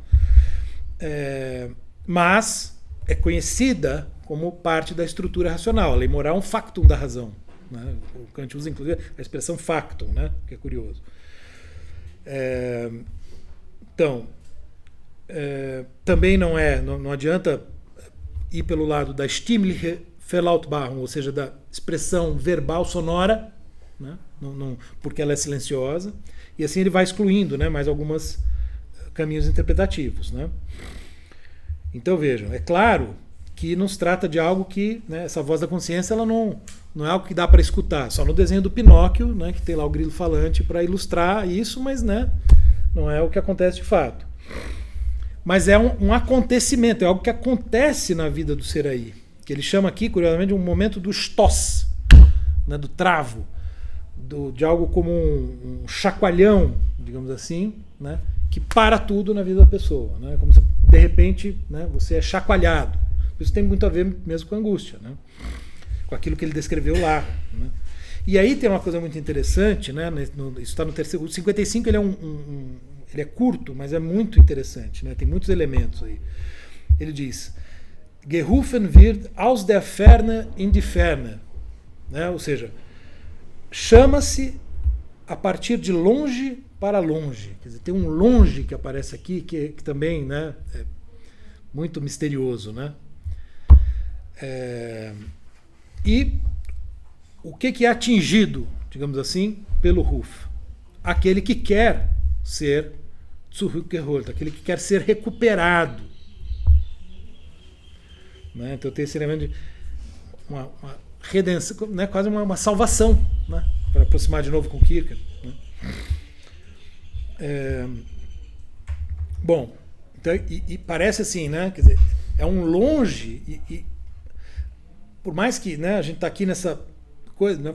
mas é conhecida como parte da estrutura racional. A lei moral é um factum da razão. Né? O Kant usa, inclusive, a expressão factum, né? Que é curioso. Então, também não adianta ir pelo lado da Stimmliche Verlautbarung, ou seja, da expressão verbal sonora, né? Porque ela é silenciosa, e assim ele vai excluindo, né, mais alguns caminhos interpretativos. Né? Então vejam, é claro que não se trata de algo que, né, essa voz da consciência ela não é algo que dá para escutar, só no desenho do Pinóquio, né, que tem lá o grilo falante para ilustrar isso, mas, né, não é o que acontece de fato. Mas é um acontecimento, é algo que acontece na vida do ser aí, que ele chama aqui, curiosamente, de um momento do stos, né, do travo, de algo como um chacoalhão, digamos assim, né, que para tudo na vida da pessoa, né, como se de repente, né, você é chacoalhado. Isso tem muito a ver mesmo com a angústia, né, com aquilo que ele descreveu lá, né. E aí tem uma coisa muito interessante, né, isso está no terceiro. O 55 ele é curto, mas é muito interessante, né, tem muitos elementos aí. Ele diz: Gerufen wird aus der Ferne in die Ferne, né, ou seja, chama-se a partir de longe para longe. Quer dizer, tem um longe que aparece aqui que também, né, é muito misterioso, né? E o que é atingido, digamos assim, pelo Ruf? Aquele que quer ser zurückgeholt, aquele que quer ser recuperado. Né? Então tem esse elemento de uma redenção, né? Quase uma salvação, né? Para aproximar de novo com Kierkegaard. Né? Bom, então, e parece assim, né? Quer dizer, é um longe, e por mais que, né, a gente está aqui nessa coisa, né,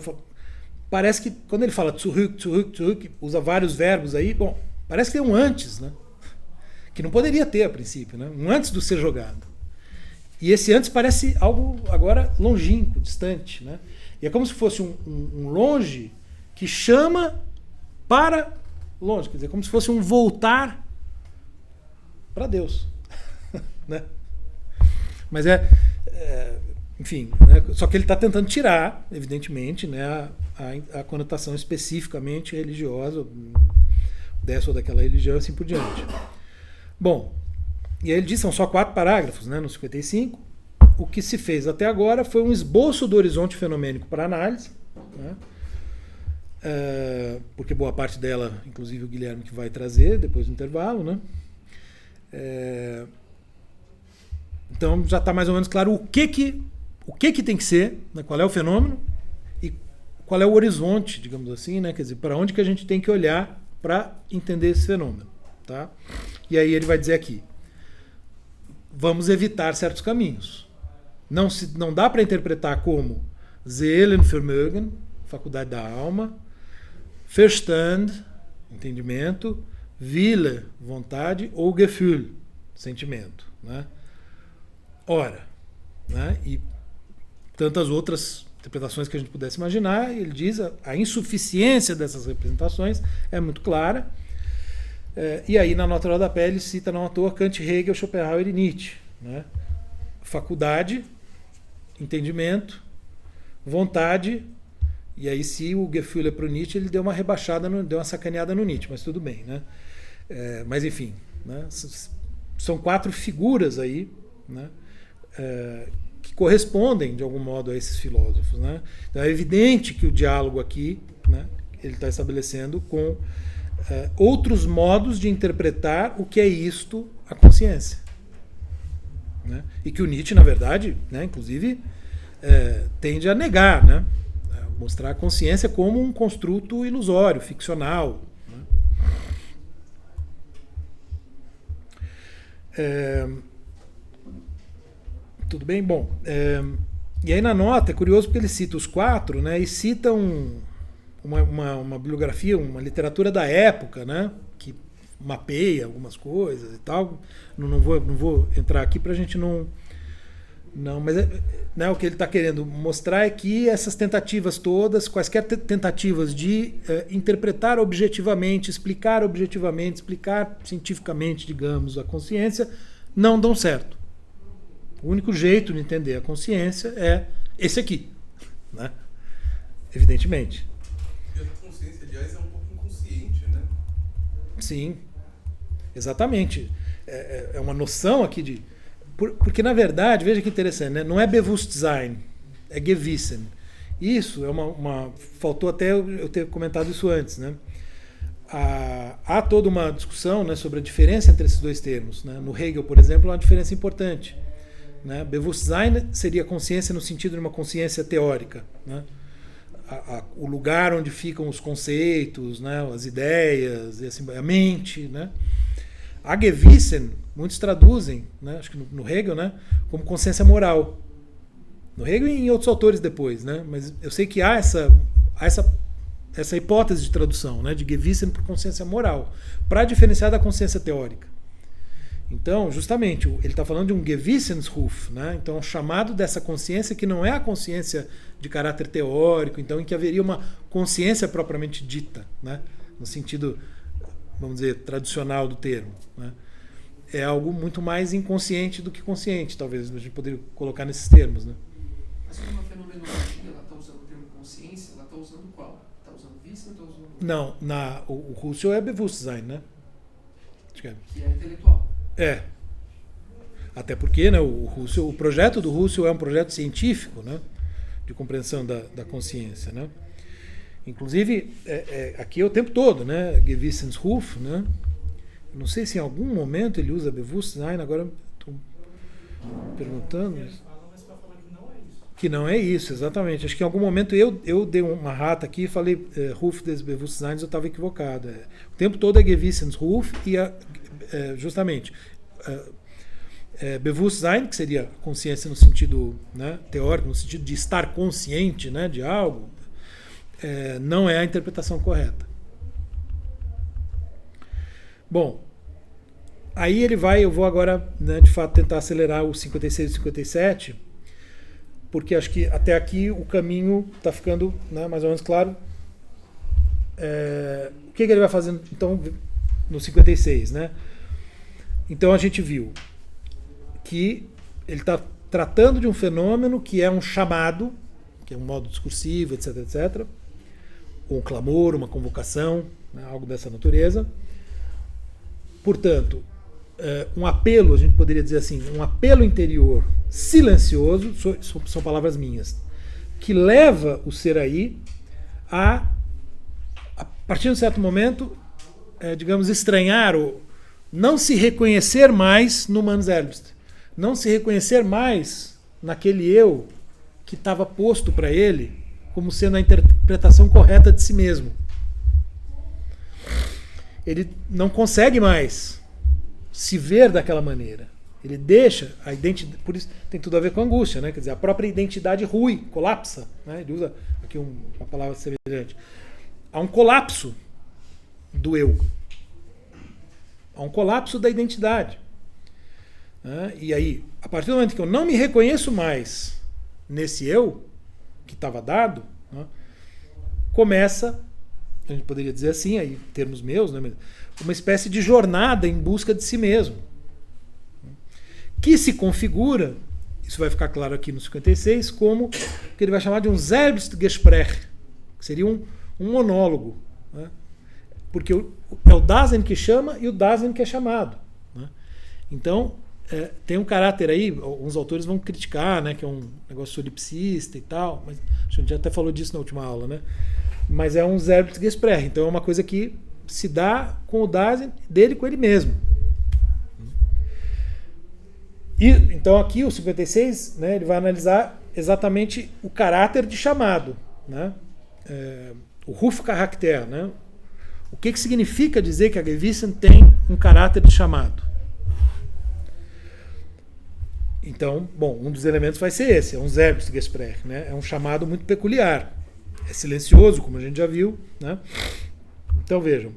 parece que quando ele fala zurück, usa vários verbos aí, bom, parece que tem um antes, né? Que não poderia ter a princípio, né? Um antes do ser jogado. E esse antes parece algo agora longínquo, distante, né? E é como se fosse um longe que chama para longe, quer dizer, como se fosse um voltar para Deus, né? Mas enfim, né? Só que ele está tentando tirar, evidentemente, né, a conotação especificamente religiosa dessa ou daquela religião e assim por diante. Bom, e aí ele diz, são só 4 parágrafos, né, no 55. O que se fez até agora foi um esboço do horizonte fenomênico para análise, né, porque boa parte dela, inclusive o Guilherme que vai trazer depois do intervalo, né. Então já está mais ou menos claro o que tem que ser, né, qual é o fenômeno e qual é o horizonte, digamos assim, né, quer dizer, para onde que a gente tem que olhar para entender esse fenômeno. Tá? E aí ele vai dizer aqui, vamos evitar certos caminhos. Não dá para interpretar como Seelenvermögen, faculdade da alma, Verstand, entendimento, Wille, vontade, ou Gefühl, sentimento. Né? Ora, né? E tantas outras interpretações que a gente pudesse imaginar, ele diz a insuficiência dessas representações é muito clara. E aí, na nota da rodapé, ele cita não à toa Kant, Hegel, Schopenhauer e Nietzsche. Né? Faculdade, entendimento, vontade, e aí se o Gefühl é para o Nietzsche, ele deu uma rebaixada, deu uma sacaneada no Nietzsche, mas tudo bem. Né? Mas enfim, né? São 4 figuras aí, né? Que correspondem, de algum modo, a esses filósofos. Né? Então é evidente que o diálogo aqui, né, ele está estabelecendo com outros modos de interpretar o que é isto, a consciência. Né? E que o Nietzsche, na verdade, né, inclusive, tende a negar, né? A mostrar a consciência como um construto ilusório, ficcional. Né? Tudo bem? Bom, e aí na nota é curioso porque ele cita os 4, né, e cita uma bibliografia, uma literatura da época, né, que mapeia algumas coisas e tal. Não vou entrar aqui para a gente não, mas né, o que ele está querendo mostrar é que essas tentativas todas, quaisquer tentativas de interpretar objetivamente, explicar cientificamente, digamos, a consciência, não dão certo. O único jeito de entender a consciência é esse aqui, né? Evidentemente. E a consciência, aliás, é um pouco inconsciente, né? Sim, exatamente. É uma noção aqui de... Porque, na verdade, veja que interessante, né? Não é Bewusstsein, é Gewissen. Isso é faltou até eu ter comentado isso antes, né? Há toda uma discussão, né, sobre a diferença entre esses dois termos. Né? No Hegel, por exemplo, há uma diferença importante. Né? Bewusstsein seria consciência no sentido de uma consciência teórica. Né? O lugar onde ficam os conceitos, né, as ideias, e assim, a mente. Né? A Gewissen, muitos traduzem, né, acho que no Hegel, né, como consciência moral. No Hegel e em outros autores depois, né? Mas eu sei que há essa hipótese de tradução, né? De Gewissen por consciência moral, para diferenciar da consciência teórica. Então, justamente, ele está falando de um Gewissensruf, né? Então, um chamado dessa consciência que não é a consciência de caráter teórico, então, em que haveria uma consciência propriamente dita, né? No sentido, vamos dizer, tradicional do termo, né? É algo muito mais inconsciente do que consciente, talvez a gente poderia colocar nesses termos, né? Mas como a fenomenologia ela está usando o termo consciência, ela está usando qual? Está usando Wissen ou está usando... Não, o Husserl é Bewusstsein, né? Acho que é. Que é intelectual. É. Até porque, né, o projeto do Husserl é um projeto científico, né, de compreensão da consciência, né? Inclusive, aqui é o tempo todo, né? Gewissensruf, né? Não sei se em algum momento ele usa Bewusstsein, agora estou perguntando. Que não é isso, exatamente. Acho que em algum momento eu dei uma rata aqui e falei Ruf des Bewusstseins, eu estava equivocado. O tempo todo é Gewissensruf e justamente Bewusstsein, que seria consciência no sentido, né, teórico, no sentido de estar consciente, né, de algo, não é a interpretação correta. Bom, aí eu vou agora, né, de fato tentar acelerar os 56 e 57, porque acho que até aqui o caminho está ficando, né, mais ou menos claro. O que ele vai fazendo então no 56, né? Então a gente viu que ele está tratando de um fenômeno que é um chamado, que é um modo discursivo, etc, etc, ou um clamor, uma convocação, né, algo dessa natureza. Portanto, um apelo, a gente poderia dizer assim, um apelo interior silencioso, são palavras minhas, que leva o ser aí a partir de um certo momento, digamos, estranhar ou não se reconhecer mais no Man selbst, não se reconhecer mais naquele eu que estava posto para ele como sendo a interpretação correta de si mesmo. Ele não consegue mais se ver daquela maneira. Ele deixa a identidade, por isso tem tudo a ver com angústia, né? Quer dizer, a própria identidade rui, colapsa, né? Ele usa aqui uma palavra semelhante. Há um colapso do eu. Há um colapso da identidade. Né? E aí, a partir do momento que eu não me reconheço mais nesse eu que estava dado, né, começa, a gente poderia dizer assim, aí, em termos meus, né, uma espécie de jornada em busca de si mesmo, que se configura, isso vai ficar claro aqui no 56, como o que ele vai chamar de um Selbstgespräch, que seria um monólogo, né? Porque é o Dasein que chama e o Dasein que é chamado, né? Então, tem um caráter aí, alguns autores vão criticar, né, que é um negócio solipsista e tal, mas a gente já até falou disso na última aula, né? Mas é um Selbstgespräch, então é uma coisa que se dá com o Dasein dele com ele mesmo. E então aqui o 56, né, ele vai analisar exatamente o caráter de chamado, né? O Rufcharakter, né? O que significa dizer que a Gewissen tem um caráter de chamado? Então, bom, um dos elementos vai ser esse, é um Selbstgespräch, né? É um chamado muito peculiar, é silencioso, como a gente já viu, né? Então vejam,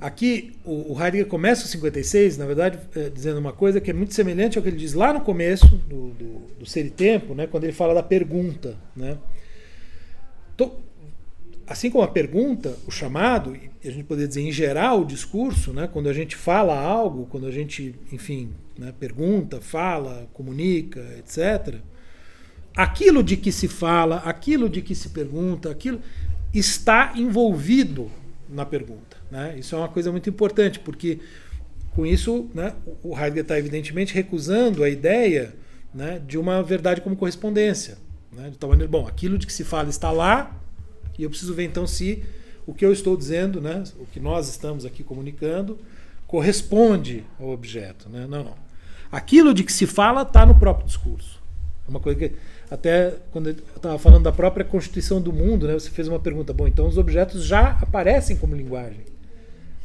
aqui o Heidegger começa o 56, na verdade, dizendo uma coisa que é muito semelhante ao que ele diz lá no começo do Ser e Tempo, né, quando ele fala da pergunta, né? Assim como a pergunta, o chamado, e a gente poderia dizer em geral o discurso, né, quando a gente fala algo, quando a gente, enfim, né, pergunta, fala, comunica, etc., aquilo de que se fala, aquilo de que se pergunta, aquilo está envolvido na pergunta, né? Isso é uma coisa muito importante, porque com isso, né, o Heidegger está evidentemente recusando a ideia, né, de uma verdade como correspondência, né, de tal maneira, bom, aquilo de que se fala está lá e eu preciso ver então se o que eu estou dizendo, né, o que nós estamos aqui comunicando, corresponde ao objeto, né? Não. Aquilo de que se fala está no próprio discurso. É uma coisa que até quando eu estava falando da própria constituição do mundo, né, você fez uma pergunta, bom, então os objetos já aparecem como linguagem,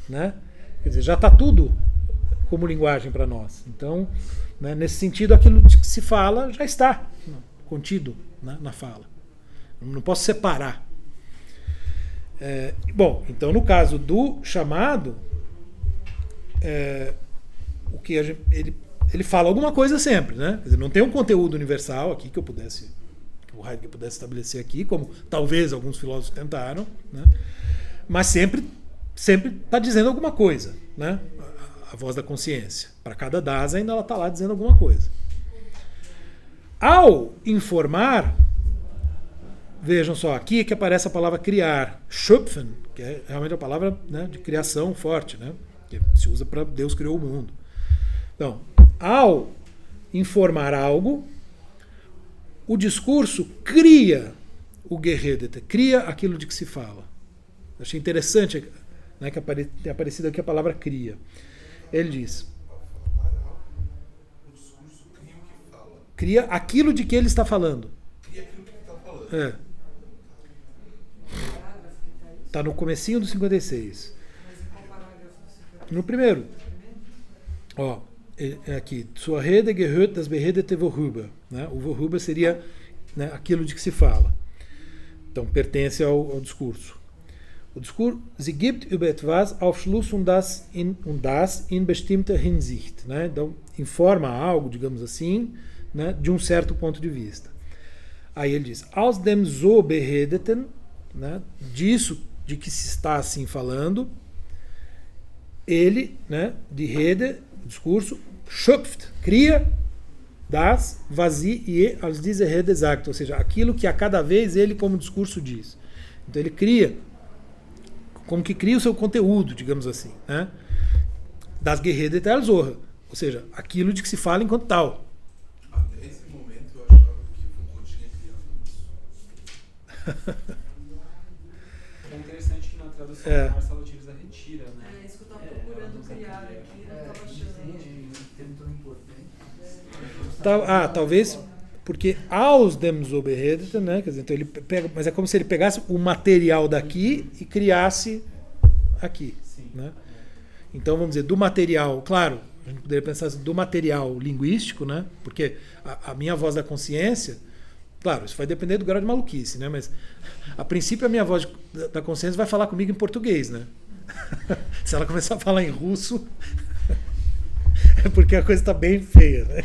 né? Quer dizer, já está tudo como linguagem para nós. Então, né? Nesse sentido, aquilo de que se fala já está contido, né, na fala. Eu não posso separar. Bom, então no caso do chamado, o que ele fala alguma coisa sempre, né? Quer dizer, não tem um conteúdo universal aqui que o Heidegger pudesse estabelecer aqui, como talvez alguns filósofos tentaram, né? Mas sempre está dizendo alguma coisa, né? A voz da consciência. Para cada Dasein, ela está lá dizendo alguma coisa. Ao informar, vejam só, aqui é que aparece a palavra criar, schöpfen, que é realmente a palavra, né, de criação forte, né? Que se usa para Deus criou o mundo. Então, ao informar algo, o discurso cria o Geredete, cria aquilo de que se fala. Achei interessante, né, que tem aparecido aqui a palavra cria. Ele diz: O discurso cria o que fala. cria aquilo de que ele está falando. Cria aquilo que ele está falando. Parágrafo que tá isso? Está no comecinho do 56. Mas em qual parágrafo do 56? No primeiro. Ó, é aqui. Zur Rede gehört das Beredete worüber. Né? O worüber seria, né, aquilo de que se fala. Então, pertence ao discurso. O discurso, sie gibt über etwas Aufschluss und das in bestimmter Hinsicht. Né? Então, informa algo, digamos assim, né, de um certo ponto de vista. Aí ele diz, aus dem so beredeten, né, disso de que se está assim falando, ele, né, de Rede, discurso, schöpft, cria das, was sie je als diese Rede sagt, ou seja, aquilo que a cada vez ele como discurso diz. Então ele cria, como que cria o seu conteúdo, digamos assim, né? Das Geredete als Zohar, ou seja, aquilo de que se fala enquanto tal. Até esse momento eu achava que Foucault tinha criado isso. É interessante que na tradução É. do Marcelo utiliza retira, né? É isso que eu estava procurando criar aqui, não estava achando. Termo tão importante. Talvez porque aos dem so beredeten, né? Quer dizer, então ele pega, mas é como se ele pegasse o material daqui e criasse aqui, Sim. né? Então vamos dizer, do material, claro, a gente poderia pensar assim, do material linguístico, né? Porque a minha voz da consciência, claro, isso vai depender do grau de maluquice, né? Mas a princípio a minha voz da consciência vai falar comigo em português, né? Se ela começar a falar em russo, é porque a coisa está bem feia, né?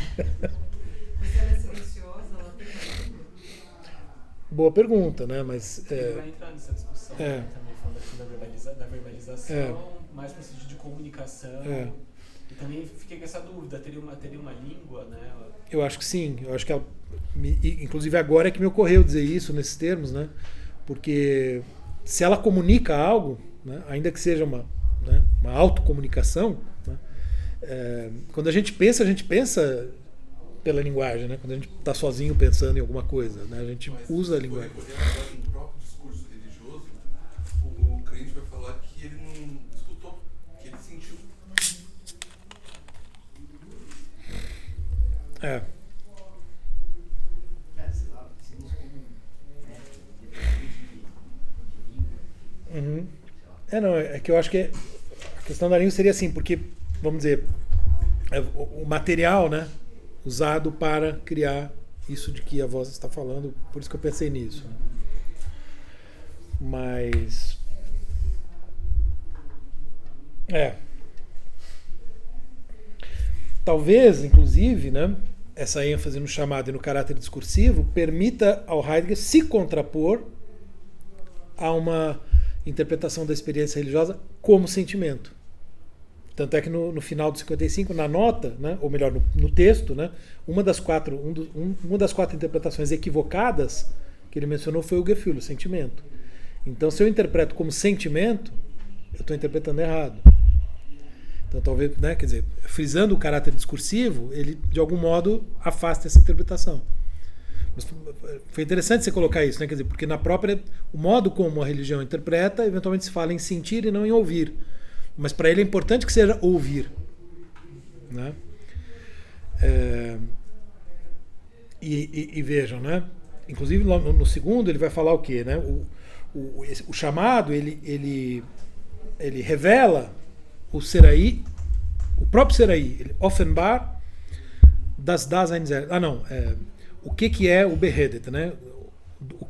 Mas se ela é silenciosa, ela tem uma língua. Boa pergunta, né? Mas Ele vai entrar nessa discussão, É. né, também falando aqui da verbalização, É. mais no sentido de comunicação. É. E também fiquei com essa dúvida, teria uma língua, né? eu acho que sim. Eu acho que inclusive agora é que me ocorreu dizer isso nesses termos, né? Porque se ela comunica algo, né, ainda que seja uma autocomunicação, né, quando a gente pensa pela linguagem, né? Quando a gente está sozinho pensando em alguma coisa, né? A gente Mas usa a se for linguagem. recorrer agora no próprio discurso religioso, o crente vai falar que ele não escutou, que ele sentiu. É. Sei lá, se isso como, né, depende de língua. Uhum. Não, é que eu acho que a questão da língua seria assim, porque, vamos dizer, o material, né, usado para criar isso de que a voz está falando, por isso que eu pensei nisso. Né? Mas talvez, inclusive, né, essa ênfase no chamado e no caráter discursivo permita ao Heidegger se contrapor a uma interpretação da experiência religiosa como sentimento. Tanto é que no final do 55, na nota, né, ou melhor, no texto, né, uma das quatro interpretações equivocadas que ele mencionou foi o Gefühl, o sentimento. Então, se eu interpreto como sentimento, eu estou interpretando errado. Então, talvez, né, quer dizer, frisando o caráter discursivo, ele, de algum modo, afasta essa interpretação. Mas foi interessante você colocar isso, né, quer dizer, porque o modo como a religião interpreta, eventualmente se fala em sentir e não em ouvir. Mas para ele é importante que seja ouvir, né? E vejam, né? Inclusive no segundo ele vai falar o quê, né? O chamado ele revela o Seraí, o próprio Seraí, ele offenbar das Dasein selbst. O que é o Beredet, né?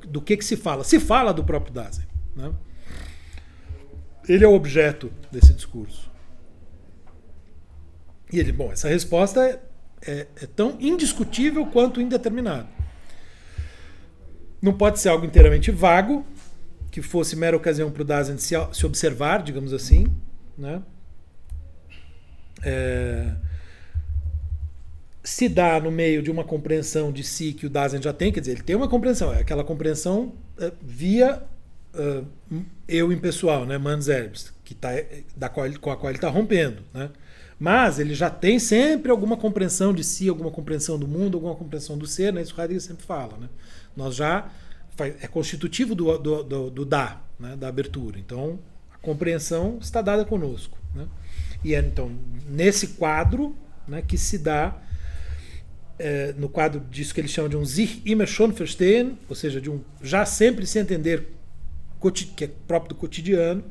Do que se fala? Se fala do próprio Dasein, né? Ele é o objeto desse discurso. E ele, essa resposta é tão indiscutível quanto indeterminada. Não pode ser algo inteiramente vago, que fosse mera ocasião para o Dasein se observar, digamos assim, né? Se dá no meio de uma compreensão de si que o Dasein já tem, quer dizer, ele tem uma compreensão, é aquela compreensão via eu impessoal, né, man selbst, com a qual ele está rompendo, né? Mas ele já tem sempre alguma compreensão de si, alguma compreensão do mundo, alguma compreensão do ser, né? Isso o Heidegger sempre fala, né? Nós já é constitutivo do da, né? Da abertura. Então a compreensão está dada conosco, né? E então nesse quadro, né, que se dá no quadro disso que eles chamam de um sich immer schon verstehen, ou seja, de um já sempre se entender, que é próprio do cotidiano,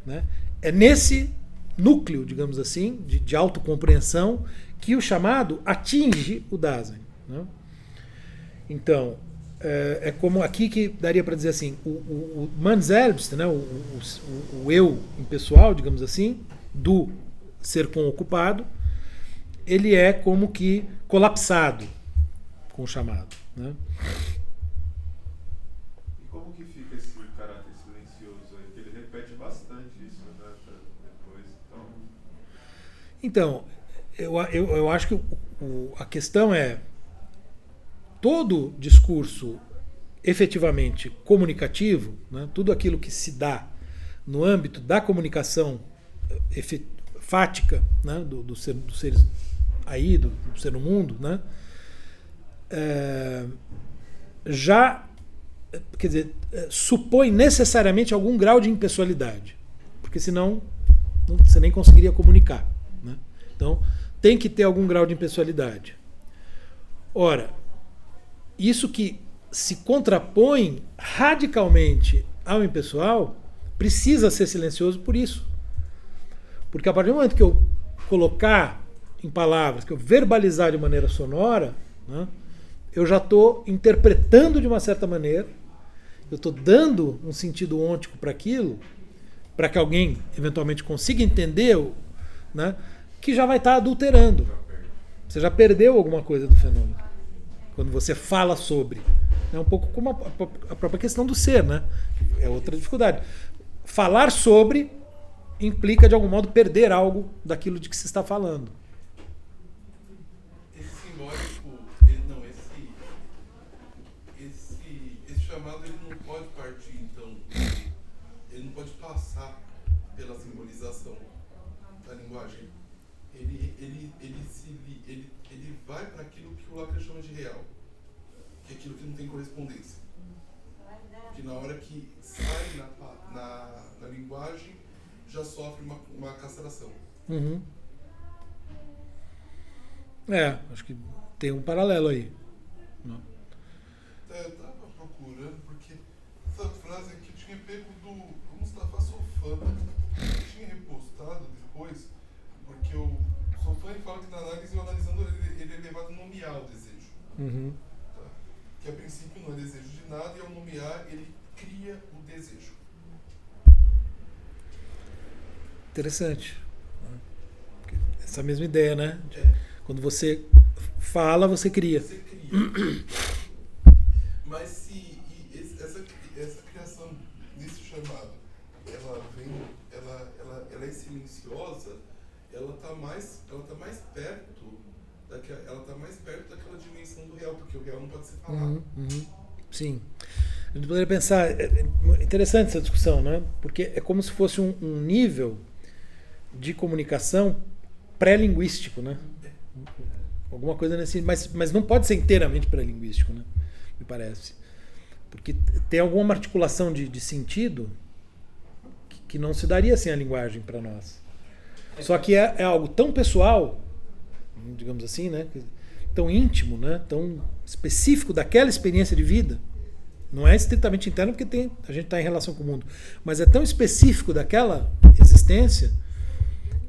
né? É nesse núcleo, digamos assim, de autocompreensão que o chamado atinge o Dasein, né? Então, é como aqui que daria para dizer assim, o man selbst, né? O eu impessoal, digamos assim, do ser com ocupado, ele é como que colapsado com o chamado, né? E como que fica esse caráter silencioso aí? Porque ele repete bastante isso, né? Depois, então, eu acho que a questão é todo discurso efetivamente comunicativo, né? Tudo aquilo que se dá no âmbito da comunicação fática, né? dos seres aí, do ser no mundo, né? Já, quer dizer, supõe necessariamente algum grau de impessoalidade, porque senão você nem conseguiria comunicar, né? Então tem que ter algum grau de impessoalidade. Ora, isso que se contrapõe radicalmente ao impessoal precisa ser silencioso por isso, porque a partir do momento que eu colocar em palavras, que eu verbalizar de maneira sonora, né, eu já estou interpretando de uma certa maneira, eu estou dando um sentido ôntico para aquilo, para que alguém eventualmente consiga entender, né, que já vai estar adulterando. Você já perdeu alguma coisa do fenômeno quando você fala sobre. É um pouco como a própria questão do ser, né? É outra dificuldade. Falar sobre implica, de algum modo, perder algo daquilo de que se está falando. esse simbólico, esse chamado, ele não pode partir, então, ele não pode passar pela simbolização da linguagem. Ele vai para aquilo que o Lacan chama de real, que é aquilo que não tem correspondência. Que na hora que sai na linguagem, já sofre uma castração. Uhum. Acho que tem um paralelo aí. Não. Eu estava procurando, porque essa frase aqui tinha pego do Mustafa Sofan, eu tinha repostado depois, porque o Sofan fala que na análise, o analisando, ele é levado a nomear o desejo. Uhum. Tá? Que a princípio não é desejo de nada, e ao nomear ele cria o desejo. Interessante. Essa mesma ideia, né? Quando você fala, você cria. Você cria. Mas se essa criação desse chamado, ela é silenciosa, ela está mais perto daquela dimensão do real, porque o real não pode ser falado. Sim. A gente poderia pensar, é interessante essa discussão, né? Porque é como se fosse um nível de comunicação pré-linguístico, né? Alguma coisa nesse, mas não pode ser inteiramente pré-linguístico, né? Me parece. Porque tem alguma articulação de sentido que não se daria sem a linguagem para nós. Só que é algo tão pessoal, digamos assim, né? Tão íntimo, né? Tão específico daquela experiência de vida. Não é estritamente interno, porque a gente está em relação com o mundo. Mas é tão específico daquela existência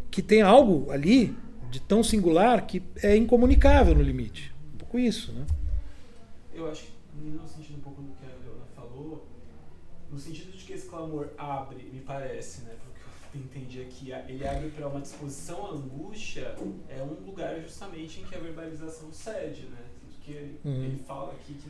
que tem algo ali de tão singular que é incomunicável no limite. Um pouco isso, né? Eu acho que, no sentido um pouco do que a Leona falou, no sentido de que esse clamor abre, me parece, né? Porque eu entendi aqui, ele abre para uma disposição à angústia, é um lugar justamente em que a verbalização cede, né? Tanto que ele fala aqui que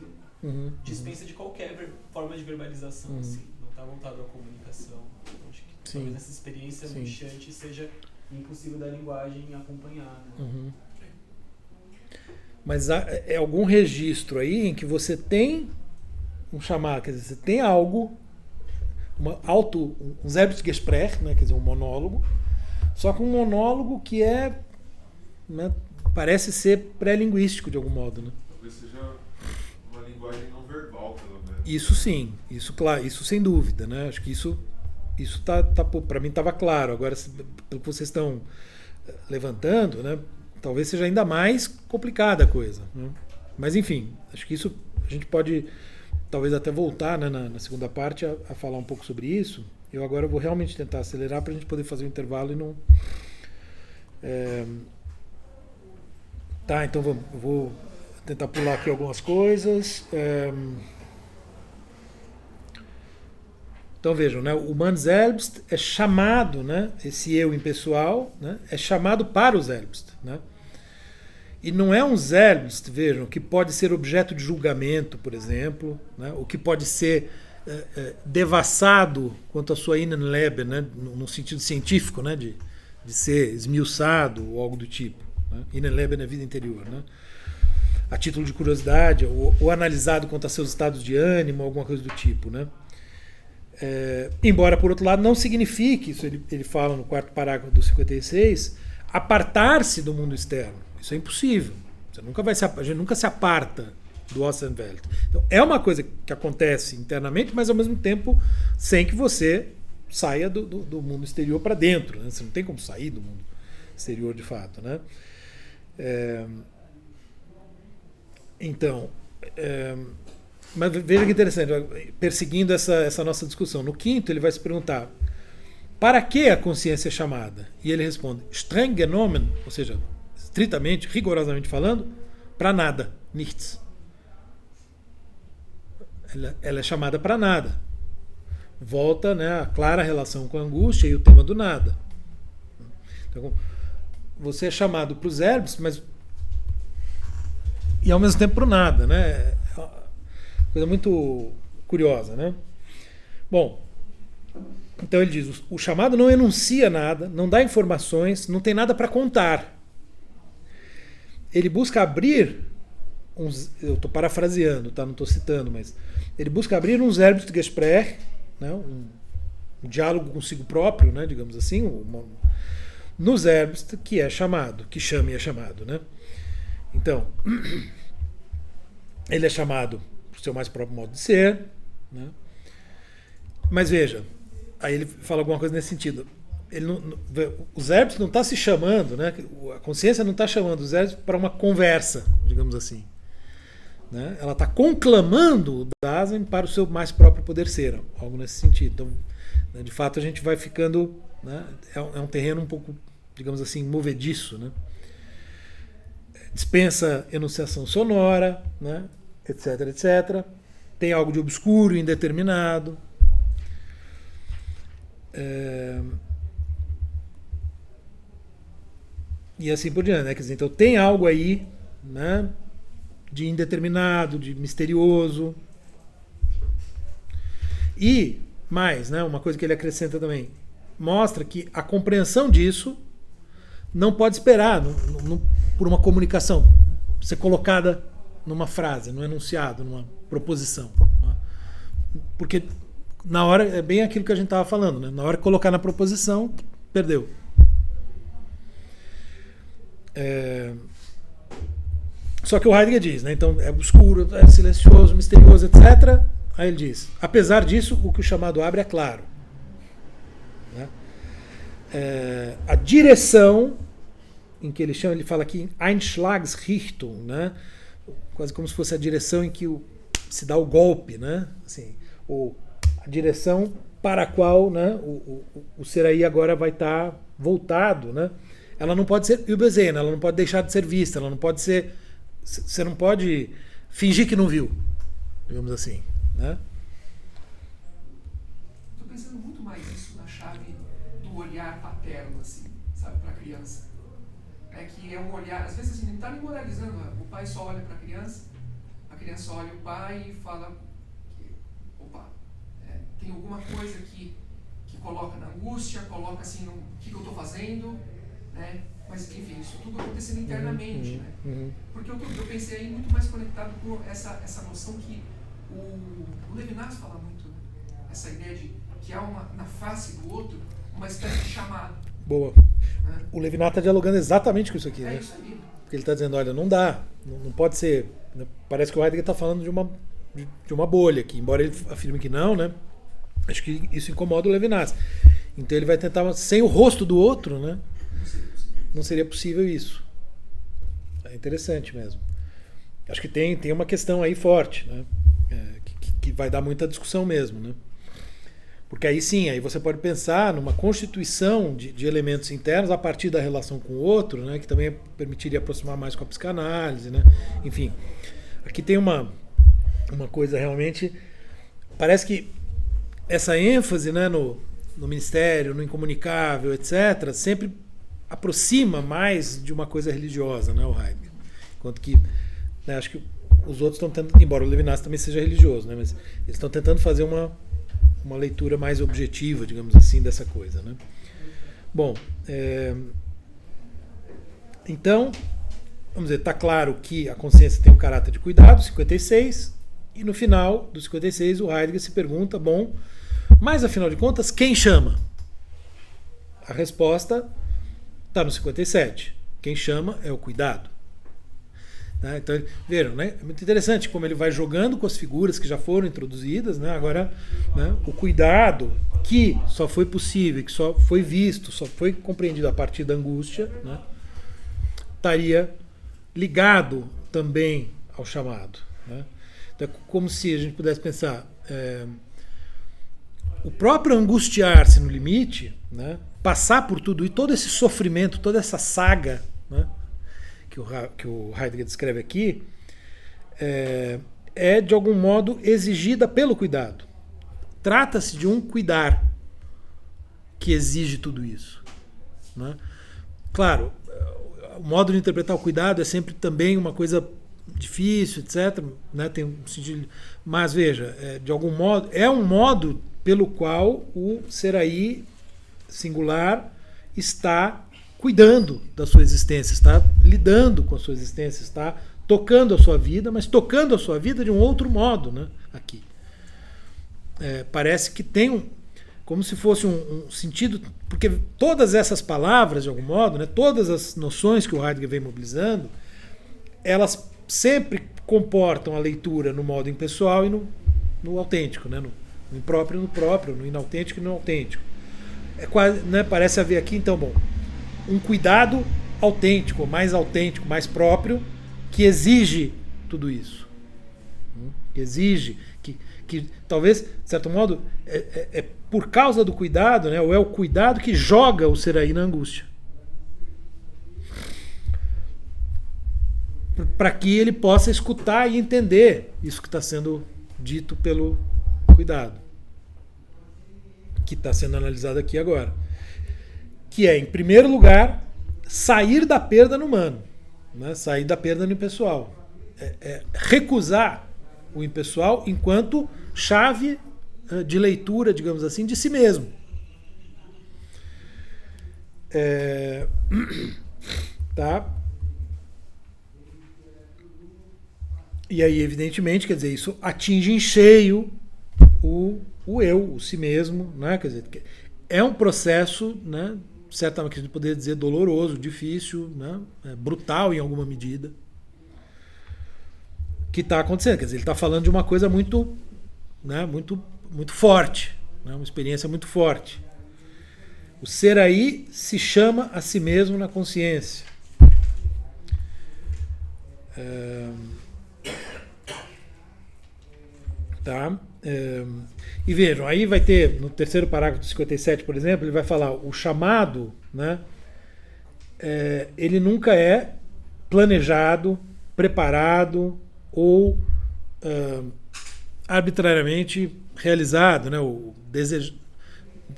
dispensa de qualquer forma de verbalização, assim, não está voltado à comunicação. Então, acho que talvez essa experiência angustiante seja impossível da linguagem acompanhar, né? Mas é algum registro aí em que você tem um chamado, quer dizer, você tem algo, um Selbstgespräch, né, quer dizer, um monólogo, só que um monólogo que é, né, parece ser pré-linguístico de algum modo, né? Talvez seja uma linguagem não verbal, pelo menos. Isso sim, isso claro, isso sem dúvida, né? Acho que isso tá para mim estava claro. Agora, pelo que vocês estão levantando, né, talvez seja ainda mais complicada a coisa, né? Mas enfim, acho que isso a gente pode talvez até voltar, né, na segunda parte a falar um pouco sobre isso. Eu agora vou realmente tentar acelerar para a gente poder fazer um intervalo e não... Tá, então eu vou tentar pular aqui algumas coisas. Então vejam, né, o Man selbst é chamado, né, esse eu impessoal, né, é chamado para o selbst, né? E não é um selbst, vejam, que pode ser objeto de julgamento, por exemplo, né, ou que pode ser devassado quanto à sua Innenleben, né, no sentido científico, né, de ser esmiuçado ou algo do tipo, né? Innenleben é vida interior, né? A título de curiosidade, ou analisado quanto a seus estados de ânimo, alguma coisa do tipo, né? Embora, por outro lado, não signifique, isso ele fala no quarto parágrafo do 56, apartar-se do mundo externo. Isso é impossível. A gente nunca se aparta do Außenwelt. Então, é uma coisa que acontece internamente, mas ao mesmo tempo sem que você saia do mundo exterior para dentro, né? Você não tem como sair do mundo exterior de fato, né? Então, mas veja que interessante, perseguindo essa nossa discussão. No quinto, ele vai se perguntar: para que a consciência é chamada? E ele responde: streng genommen, ou seja, estritamente, rigorosamente falando, para nada, nichts. Ela é chamada para nada. Volta, né, a clara relação com a angústia e o tema do nada. Então, você é chamado para os verbos, mas e ao mesmo tempo para o nada, né? Coisa muito curiosa, né? Bom, então ele diz: o chamado não enuncia nada, não dá informações, não tem nada para contar. Ele busca abrir eu estou parafraseando, tá? Não estou citando, mas ele busca abrir um Selbstgespräch, né? um diálogo consigo próprio, né? Digamos assim, no Selbst, que é chamado, que chama e é chamado, né? Então, ele é chamado por seu mais próprio modo de ser, né? Mas veja, aí ele fala alguma coisa nesse sentido. O Selbst não está se chamando, né? A consciência não está chamando o Selbst para uma conversa, digamos assim, né? Ela está conclamando o Dasein para o seu mais próprio poder ser, algo nesse sentido. Então, né, de fato, a gente vai ficando, né, é um terreno um pouco, digamos assim, movediço, né? Dispensa enunciação sonora, né, etc, etc. Tem algo de obscuro, indeterminado. E assim por diante, né? Quer dizer, então tem algo aí, né, de indeterminado, de misterioso. E mais, né, uma coisa que ele acrescenta também, mostra que a compreensão disso não pode esperar por uma comunicação ser colocada numa frase, num enunciado, numa proposição, né? Porque na hora é bem aquilo que a gente estava falando, né? Na hora de colocar na proposição, perdeu. Só que o Heidegger diz, né? Então é obscuro, é silencioso, misterioso, etc. Aí ele diz: apesar disso, o que o chamado abre é claro, né? A direção em que ele chama, ele fala aqui Einschlagsrichtung, né? Quase como se fosse a direção em que se dá o golpe, né? Assim, ou a direção para a qual, né, o ser aí agora vai estar voltado, né? ela não pode ser übersehen, ela não pode deixar de ser vista, ela não pode ser... Você não pode fingir que não viu, digamos assim, né? Estou pensando muito mais isso na chave do olhar paterno, assim, sabe, para a criança. É que é um olhar, às vezes assim, não está nem moralizando, o pai só olha para a criança olha o pai e fala que, opa, tem alguma coisa que coloca na angústia, coloca assim, no que eu estou fazendo, né? Mas, enfim, isso tudo acontecendo internamente, né? Porque eu pensei aí muito mais conectado com essa noção que o Levinas fala muito, né? Essa ideia de que há na face do outro uma espécie de chamado. Boa. Né? O Levinas está dialogando exatamente com isso aqui, É né? isso aí. Porque ele está dizendo, olha, não dá, não pode ser... Né? Parece que o Heidegger está falando de uma bolha aqui, embora ele afirme que não, né? Acho que isso incomoda o Levinas. Então ele vai tentar, sem o rosto do outro, né? Não seria possível isso. É interessante mesmo. Acho que tem uma questão aí forte, né? Que vai dar muita discussão mesmo, né? Porque aí sim, aí você pode pensar numa constituição de elementos internos a partir da relação com o outro, né? Que também permitiria aproximar mais com a psicanálise, né? Enfim, aqui tem uma coisa realmente... Parece que essa ênfase, né, no ministério, no incomunicável, etc., sempre aproxima mais de uma coisa religiosa, né, o Heidegger. Enquanto que, né, acho que os outros estão tentando, embora o Levinas também seja religioso, né, mas eles estão tentando fazer uma leitura mais objetiva, digamos assim, dessa coisa, né. Bom, então, vamos dizer, está claro que a consciência tem um caráter de cuidado, 56, e no final do 56 o Heidegger se pergunta, bom, mas afinal de contas, quem chama? A resposta está no 57. Quem chama é o cuidado. Né? Então, viram, né? É muito interessante como ele vai jogando com as figuras que já foram introduzidas, né? Agora, né, o cuidado que só foi possível, que só foi visto, só foi compreendido a partir da angústia, né? Estaria ligado também ao chamado. Né? Então, é como se a gente pudesse pensar... o próprio angustiar-se no limite, né, passar por tudo e todo esse sofrimento, toda essa saga, né, que o Heidegger descreve aqui, é de algum modo exigida pelo cuidado. Trata-se de um cuidar que exige tudo isso. Né? Claro, o modo de interpretar o cuidado é sempre também uma coisa difícil, etc. Né, tem um sentido, mas veja, de algum modo, é um modo pelo qual o ser aí singular está cuidando da sua existência, está lidando com a sua existência, está tocando a sua vida, mas tocando a sua vida de um outro modo, né? Aqui. Parece que tem como se fosse um sentido, porque todas essas palavras, de algum modo, né, todas as noções que o Heidegger vem mobilizando, elas sempre comportam a leitura no modo impessoal e no autêntico, né, no impróprio no próprio, no inautêntico e no autêntico. Quase, né, parece haver aqui, então, bom, um cuidado autêntico, mais próprio, que exige tudo isso. Que exige, que talvez, de certo modo, é por causa do cuidado, né, ou é o cuidado que joga o ser aí na angústia. Para que ele possa escutar e entender isso que está sendo dito pelo cuidado, que está sendo analisado aqui agora, que é, em primeiro lugar, sair da perda no humano, né? Sair da perda no impessoal, recusar o impessoal enquanto chave de leitura, digamos assim, de si mesmo. Tá? E aí, evidentemente, quer dizer, isso atinge em cheio o eu, o si mesmo, né? Quer dizer, é um processo, né, certamente a gente poderia dizer doloroso, difícil, né, brutal em alguma medida, que está acontecendo. Quer dizer, ele está falando de uma coisa muito, né, muito forte, né, uma experiência muito forte. O ser aí se chama a si mesmo na consciência. Tá? E vejam, aí vai ter, no terceiro parágrafo do 57, por exemplo, ele vai falar o chamado, né, ele nunca é planejado, preparado ou arbitrariamente realizado, né?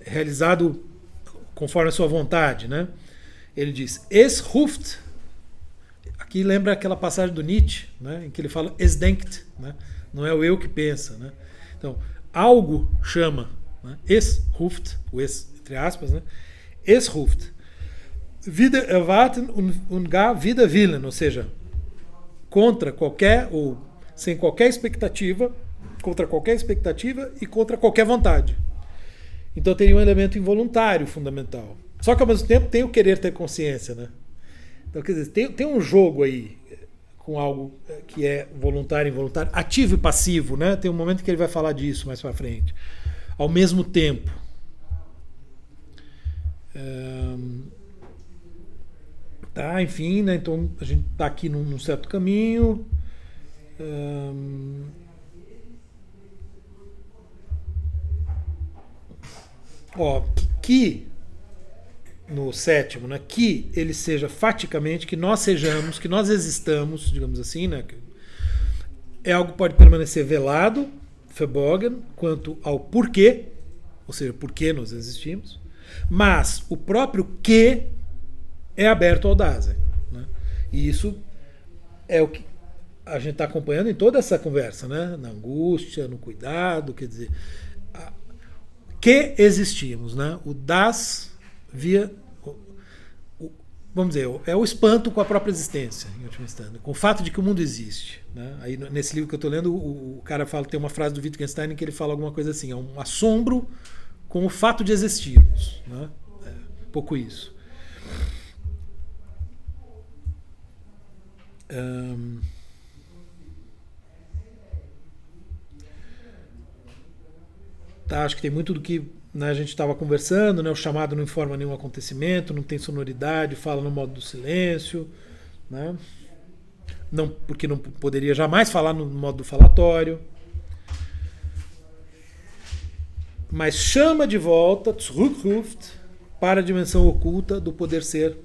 Realizado conforme a sua vontade, né? Ele diz, es ruft, aqui lembra aquela passagem do Nietzsche, né? Em que ele fala es denkt, né? Não é o eu que pensa, né? Então, algo chama, né? Es ruft, o es entre aspas, né? Es ruft. Wieder erwarten und gar wieder willen, ou seja, contra qualquer ou sem qualquer expectativa, contra qualquer expectativa e contra qualquer vontade. Então teria um elemento involuntário fundamental. Só que ao mesmo tempo tem o querer ter consciência, né? Então, quer dizer, tem um jogo aí com algo que é voluntário e involuntário, ativo e passivo, né? Tem um momento que ele vai falar disso mais para frente. Ao mesmo tempo. Tá, enfim, né? Então a gente está aqui num certo caminho. Que no sétimo, né? Que ele seja faticamente, que nós sejamos, que nós existamos, digamos assim, né? É algo que pode permanecer velado, verborgen, quanto ao porquê, ou seja, por que nós existimos, mas o próprio que é aberto ao Dasein, né? E isso é o que a gente está acompanhando em toda essa conversa, né? Na angústia, no cuidado, quer dizer, que existimos, né? O Das via, vamos dizer, é o espanto com a própria existência, em última instância, com o fato de que o mundo existe, né? Aí nesse livro que eu estou lendo, o cara fala, tem uma frase do Wittgenstein em que ele fala alguma coisa assim, é um assombro com o fato de existirmos, né? É um pouco isso. Tá, acho que tem muito do que, né, a gente estava conversando, né? O chamado não informa nenhum acontecimento, não tem sonoridade, fala no modo do silêncio, né? Não, porque não poderia jamais falar no modo do falatório. Mas chama de volta, zurückruft, para a dimensão oculta do poder ser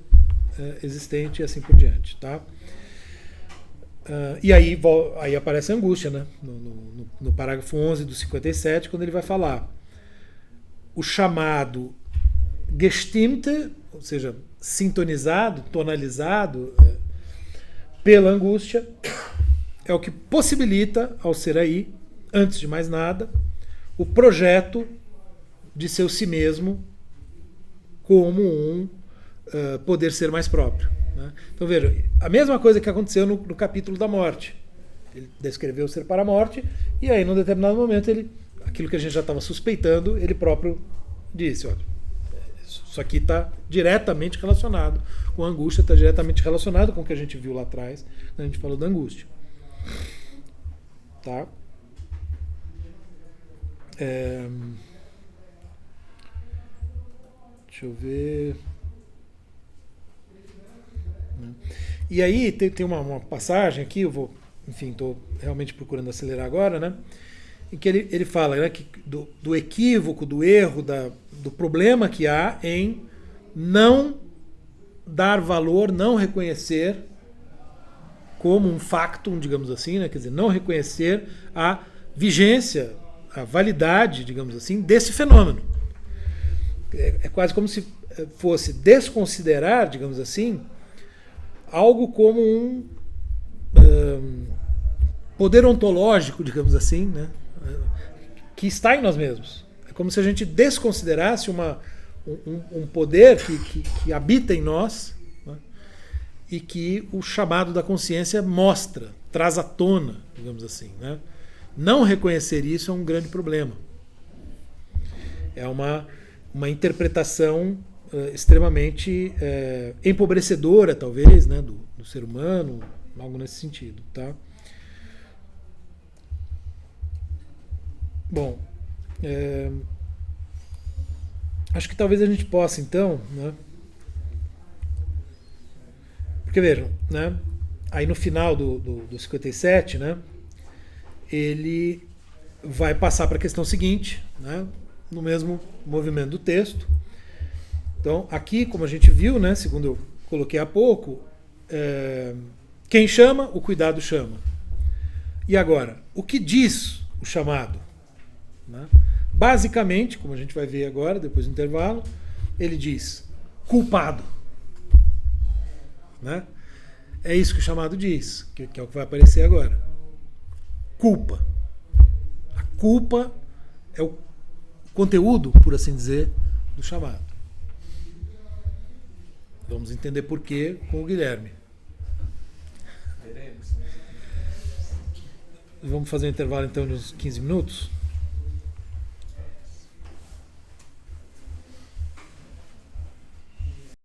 existente e assim por diante, tá? E aí aparece a angústia, né? No parágrafo 11 do 57, quando ele vai falar o chamado gestimmte, ou seja, sintonizado, tonalizado pela angústia, é o que possibilita ao ser aí, antes de mais nada, o projeto de seu si mesmo como um poder ser mais próprio, né? Então veja, a mesma coisa que aconteceu no capítulo da morte. Ele descreveu o ser para a morte e aí, num determinado momento, aquilo que a gente já estava suspeitando, ele próprio disse, olha, isso aqui está diretamente relacionado com a angústia, está diretamente relacionado com o que a gente viu lá atrás, quando a gente falou da angústia. Tá? Deixa eu ver. E aí tem uma passagem aqui, eu vou, enfim, estou realmente procurando acelerar agora, né? Em que ele fala, né, que do equívoco, do erro, do problema que há em não dar valor, não reconhecer como um factum, digamos assim, né? Quer dizer, não reconhecer a vigência, a validade, digamos assim, desse fenômeno. É quase como se fosse desconsiderar, digamos assim, algo como um poder ontológico, digamos assim, né, que está em nós mesmos. É como se a gente desconsiderasse um poder que habita em nós, né, e que o chamado da consciência mostra, traz à tona, digamos assim, né. Não reconhecer isso é um grande problema. É uma interpretação extremamente empobrecedora, talvez, né, do ser humano, algo nesse sentido, tá? Bom, acho que talvez a gente possa, então, né? Porque vejam, né? Aí no final do 57, né? Ele vai passar para a questão seguinte, né? No mesmo movimento do texto. Então, aqui, como a gente viu, né, segundo eu coloquei há pouco, quem chama, o cuidado chama. E agora, o que diz o chamado? Né? Basicamente, como a gente vai ver agora, depois do intervalo, ele diz culpado. Né? É isso que o chamado diz, que é o que vai aparecer agora. Culpa. A culpa é o conteúdo, por assim dizer, do chamado. Vamos entender por quê com o Guilherme. Veremos. Vamos fazer um intervalo então de uns 15 minutos?